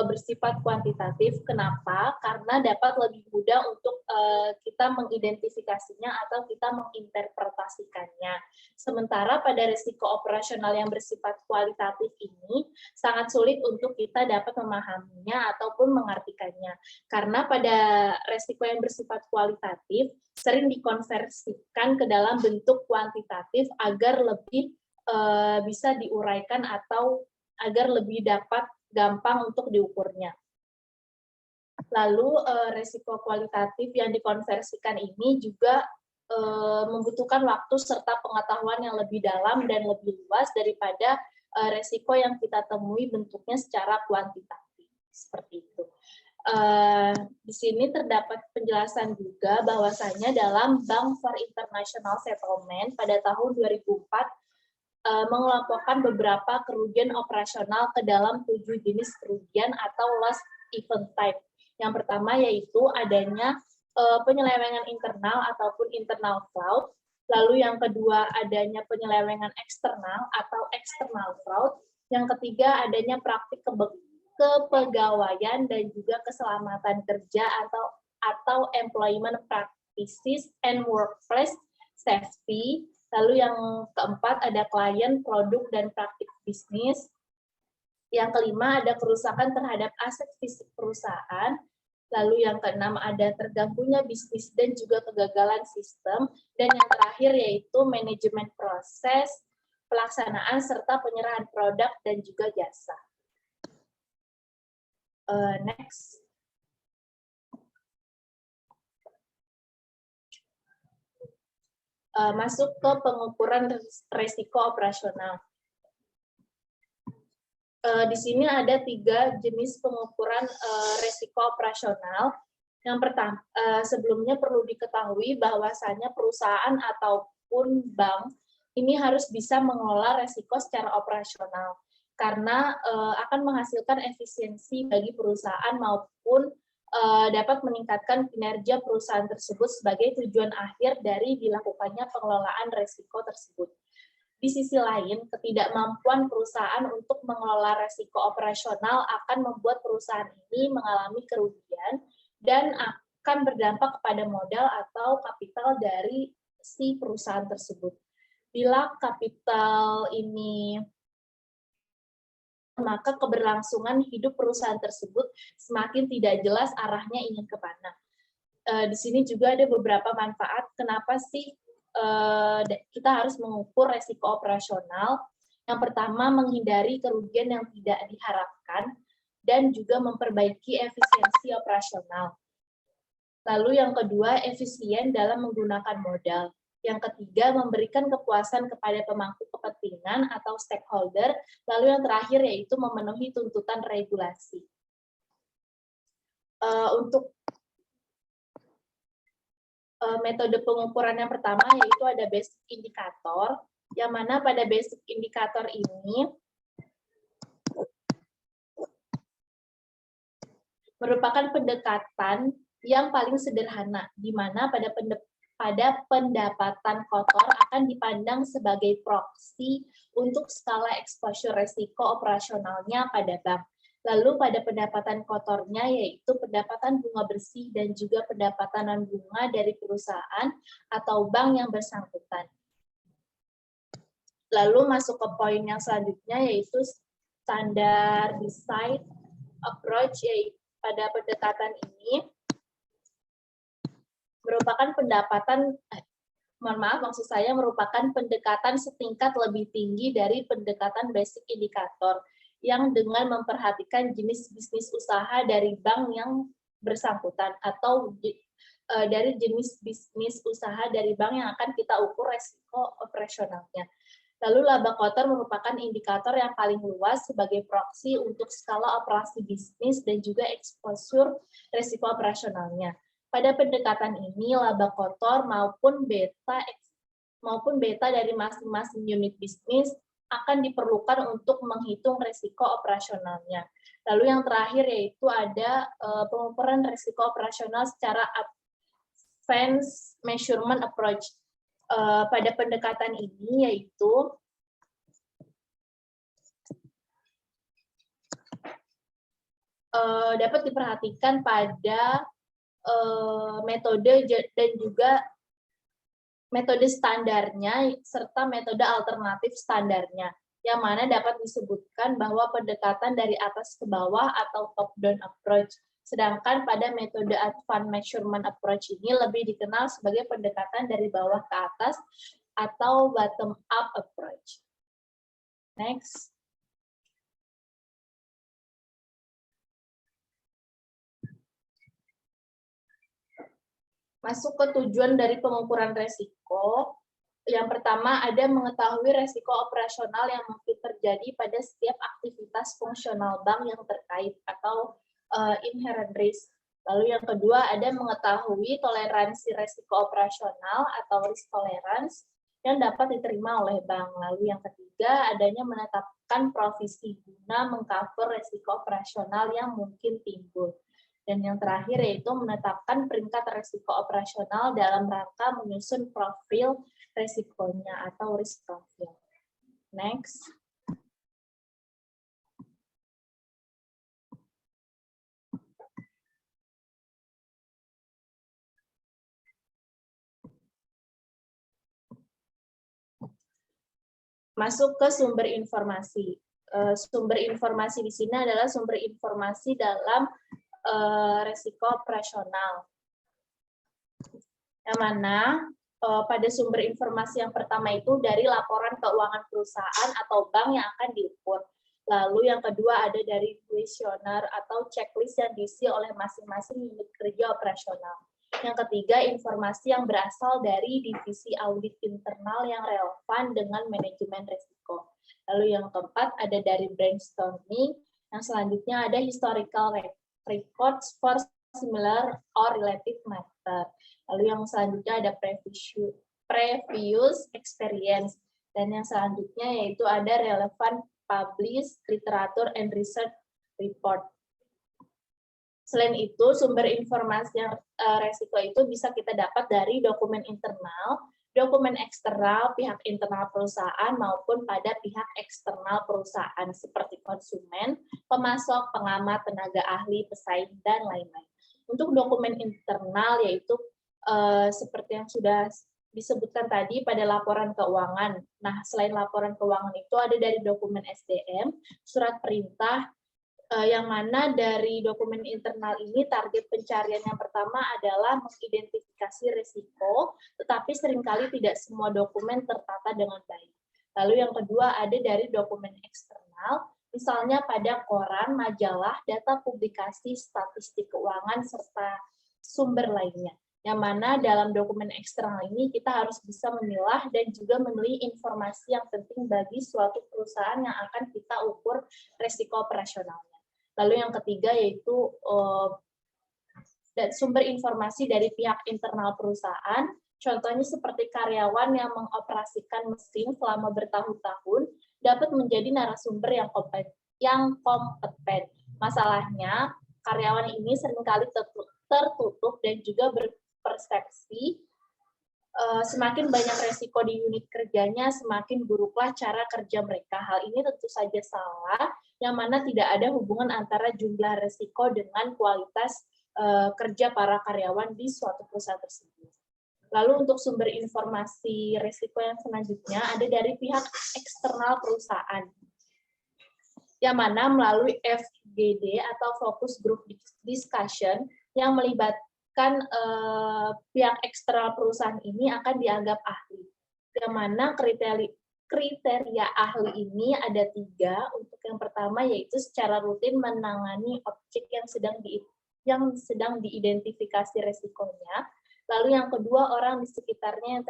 bersifat kuantitatif. Kenapa? Karena dapat lebih mudah untuk kita mengidentifikasinya atau kita menginterpretasikannya. Sementara pada risiko operasional yang bersifat kualitatif ini sangat sulit untuk kita dapat memahaminya ataupun mengartikannya. Karena pada risiko yang bersifat kualitatif sering dikonversikan ke dalam bentuk kuantitatif agar lebih bisa diuraikan atau agar lebih dapat gampang untuk diukurnya. Lalu resiko kualitatif yang dikonversikan ini juga membutuhkan waktu serta pengetahuan yang lebih dalam dan lebih luas daripada resiko yang kita temui bentuknya secara kuantitatif. Seperti itu. Di sini terdapat penjelasan juga bahwasanya dalam Bank for International Settlement pada tahun 2004 mengelompokkan beberapa kerugian operasional ke dalam 7 jenis kerugian atau loss event type. Yang pertama yaitu adanya penyelewengan internal ataupun internal fraud. Lalu yang kedua adanya penyelewengan eksternal atau external fraud. Yang ketiga adanya praktik kepegawaian dan juga keselamatan kerja atau employment practices and workplace safety. Lalu yang keempat ada klien, produk, dan praktik bisnis. Yang kelima ada kerusakan terhadap aset fisik perusahaan. Lalu yang keenam ada terganggunya bisnis dan juga kegagalan sistem. Dan yang terakhir yaitu manajemen proses, pelaksanaan, serta penyerahan produk dan juga jasa. Next. Masuk ke pengukuran resiko operasional. Di sini ada 3 jenis pengukuran resiko operasional. Yang pertama, sebelumnya perlu diketahui bahwasanya perusahaan ataupun bank ini harus bisa mengelola resiko secara operasional karena akan menghasilkan efisiensi bagi perusahaan maupun dapat meningkatkan kinerja perusahaan tersebut sebagai tujuan akhir dari dilakukannya pengelolaan resiko tersebut. Di sisi lain, ketidakmampuan perusahaan untuk mengelola resiko operasional akan membuat perusahaan ini mengalami kerugian dan akan berdampak kepada modal atau kapital dari si perusahaan tersebut. Bila kapital ini maka keberlangsungan hidup perusahaan tersebut semakin tidak jelas arahnya ingin kemana. Di sini juga ada beberapa manfaat kenapa sih kita harus mengukur resiko operasional. Yang pertama, menghindari kerugian yang tidak diharapkan dan juga memperbaiki efisiensi operasional. Lalu yang kedua, efisien dalam menggunakan modal. Yang ketiga, memberikan kepuasan kepada pemangku kepentingan atau stakeholder. Lalu yang terakhir yaitu memenuhi tuntutan regulasi. Untuk metode pengukuran yang pertama yaitu ada basic indikator, yang mana pada basic indikator ini merupakan pendekatan yang paling sederhana, di mana pada pendapatan kotor akan dipandang sebagai proksi untuk skala exposure resiko operasionalnya pada bank. Lalu pada pendapatan kotornya yaitu pendapatan bunga bersih dan juga pendapatan non-bunga dari perusahaan atau bank yang bersangkutan. Lalu masuk ke poin yang selanjutnya yaitu standar design approach, yaitu pada pendekatan ini merupakan merupakan pendekatan setingkat lebih tinggi dari pendekatan basic indikator yang dengan memperhatikan jenis bisnis usaha dari bank yang bersangkutan atau dari jenis bisnis usaha dari bank yang akan kita ukur resiko operasionalnya. Lalu laba kotor merupakan indikator yang paling luas sebagai proksi untuk skala operasi bisnis dan juga exposure resiko operasionalnya. Pada pendekatan ini, laba kotor maupun beta dari masing-masing unit bisnis akan diperlukan untuk menghitung resiko operasionalnya. Lalu yang terakhir yaitu ada pengukuran resiko operasional secara advanced measurement approach. Pada pendekatan ini yaitu dapat diperhatikan pada metode dan juga metode standarnya serta metode alternatif standarnya, yang mana dapat disebutkan bahwa pendekatan dari atas ke bawah atau top-down approach. Sedangkan pada metode advanced measurement approach ini lebih dikenal sebagai pendekatan dari bawah ke atas atau bottom-up approach. Next. Masuk ke tujuan dari pengukuran resiko. Yang pertama, ada mengetahui resiko operasional yang mungkin terjadi pada setiap aktivitas fungsional bank yang terkait atau inherent risk. Lalu yang kedua, ada mengetahui toleransi resiko operasional atau risk tolerance yang dapat diterima oleh bank. Lalu yang ketiga, adanya menetapkan provisi guna mengcover resiko operasional yang mungkin timbul. Dan yang terakhir yaitu menetapkan peringkat resiko operasional dalam rangka menyusun profil resikonya atau risk profile. Next. Masuk ke sumber informasi. Sumber informasi di sini adalah sumber informasi dalam resiko operasional. Yang mana pada sumber informasi yang pertama itu dari laporan keuangan perusahaan atau bank yang akan diukur. Lalu yang kedua ada dari kuesioner atau checklist yang diisi oleh masing-masing unit kerja operasional. Yang ketiga, informasi yang berasal dari divisi audit internal yang relevan dengan manajemen risiko. Lalu yang keempat, ada dari brainstorming. Yang selanjutnya ada historical records for similar or related matter. Lalu yang selanjutnya ada previous experience. Dan yang selanjutnya yaitu ada relevant published literature and research report. Selain itu, sumber informasi yang resiko itu bisa kita dapat dari dokumen internal, dokumen eksternal pihak internal perusahaan maupun pada pihak eksternal perusahaan seperti konsumen, pemasok, pengamat, tenaga ahli, pesaing, dan lain-lain. Untuk dokumen internal yaitu seperti yang sudah disebutkan tadi pada laporan keuangan. Nah, selain laporan keuangan itu ada dari dokumen SDM, surat perintah, Yang mana dari dokumen internal ini target pencarian yang pertama adalah mengidentifikasi risiko, tetapi seringkali tidak semua dokumen tertata dengan baik. Lalu yang kedua ada dari dokumen eksternal, misalnya pada koran, majalah, data publikasi, statistik keuangan, serta sumber lainnya. Yang mana dalam dokumen eksternal ini kita harus bisa memilah dan juga memilih informasi yang penting bagi suatu perusahaan yang akan kita ukur risiko operasionalnya. Lalu yang ketiga yaitu sumber informasi dari pihak internal perusahaan, contohnya seperti karyawan yang mengoperasikan mesin selama bertahun-tahun dapat menjadi narasumber yang kompeten. Masalahnya, karyawan ini seringkali tertutup dan juga berpersepsi semakin banyak resiko di unit kerjanya, semakin buruklah cara kerja mereka. Hal ini tentu saja salah, yang mana tidak ada hubungan antara jumlah resiko dengan kualitas kerja para karyawan di suatu perusahaan tersebut. Lalu untuk sumber informasi resiko yang selanjutnya ada dari pihak eksternal perusahaan, yang mana melalui FGD atau Focus Group Discussion yang melibatkan pihak eksternal perusahaan ini akan dianggap ahli. Yang mana kriteria ahli ini ada 3. Untuk yang pertama yaitu secara rutin menangani objek yang sedang diidentifikasi resikonya. Lalu yang kedua, orang di sekitarnya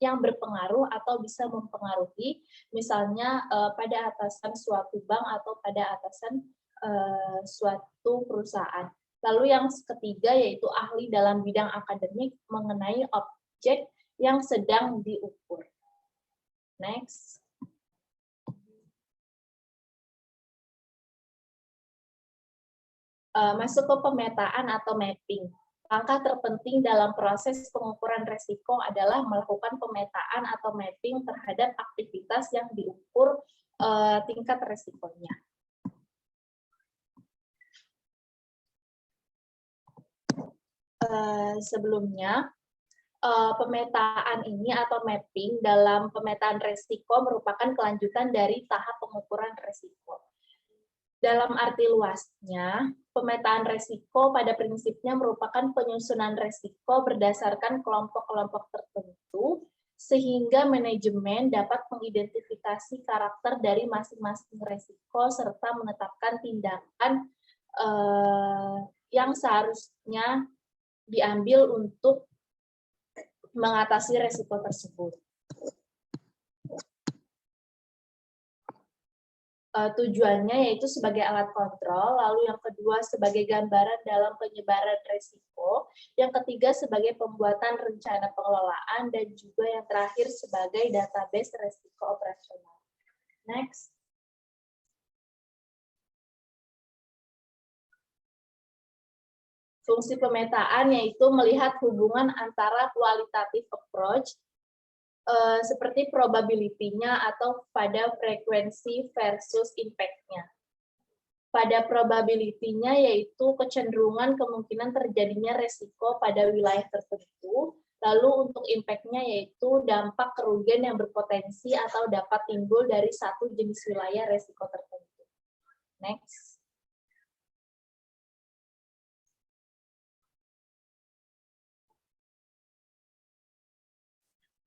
yang berpengaruh atau bisa mempengaruhi, misalnya pada atasan suatu bank atau pada atasan suatu perusahaan. Lalu yang ketiga yaitu ahli dalam bidang akademik mengenai objek yang sedang diukur. Next. Masuk ke pemetaan atau mapping. Langkah terpenting dalam proses pengukuran risiko adalah melakukan pemetaan atau mapping terhadap aktivitas yang diukur tingkat risikonya. Sebelumnya, pemetaan ini atau mapping dalam pemetaan risiko merupakan kelanjutan dari tahap pengukuran risiko. Dalam arti luasnya, pemetaan risiko pada prinsipnya merupakan penyusunan risiko berdasarkan kelompok-kelompok tertentu, sehingga manajemen dapat mengidentifikasi karakter dari masing-masing risiko serta menetapkan tindakan yang seharusnya diambil untuk mengatasi risiko tersebut. Tujuannya yaitu sebagai alat kontrol, lalu yang kedua sebagai gambaran dalam penyebaran risiko, yang ketiga sebagai pembuatan rencana pengelolaan, dan juga yang terakhir sebagai database risiko operasional. Next. Fungsi pemetaan yaitu melihat hubungan antara qualitative approach seperti probability-nya atau pada frekuensi versus impact-nya. Pada probability-nya yaitu kecenderungan kemungkinan terjadinya resiko pada wilayah tertentu, lalu untuk impact-nya yaitu dampak kerugian yang berpotensi atau dapat timbul dari satu jenis wilayah resiko tertentu. Next.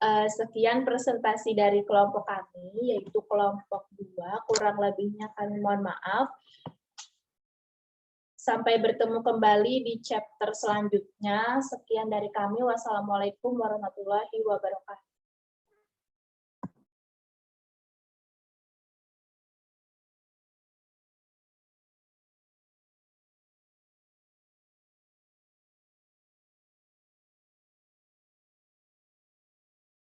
Sekian presentasi dari kelompok kami, yaitu kelompok 2, kurang lebihnya kami mohon maaf. Sampai bertemu kembali di chapter selanjutnya. Sekian dari kami, wassalamualaikum warahmatullahi wabarakatuh.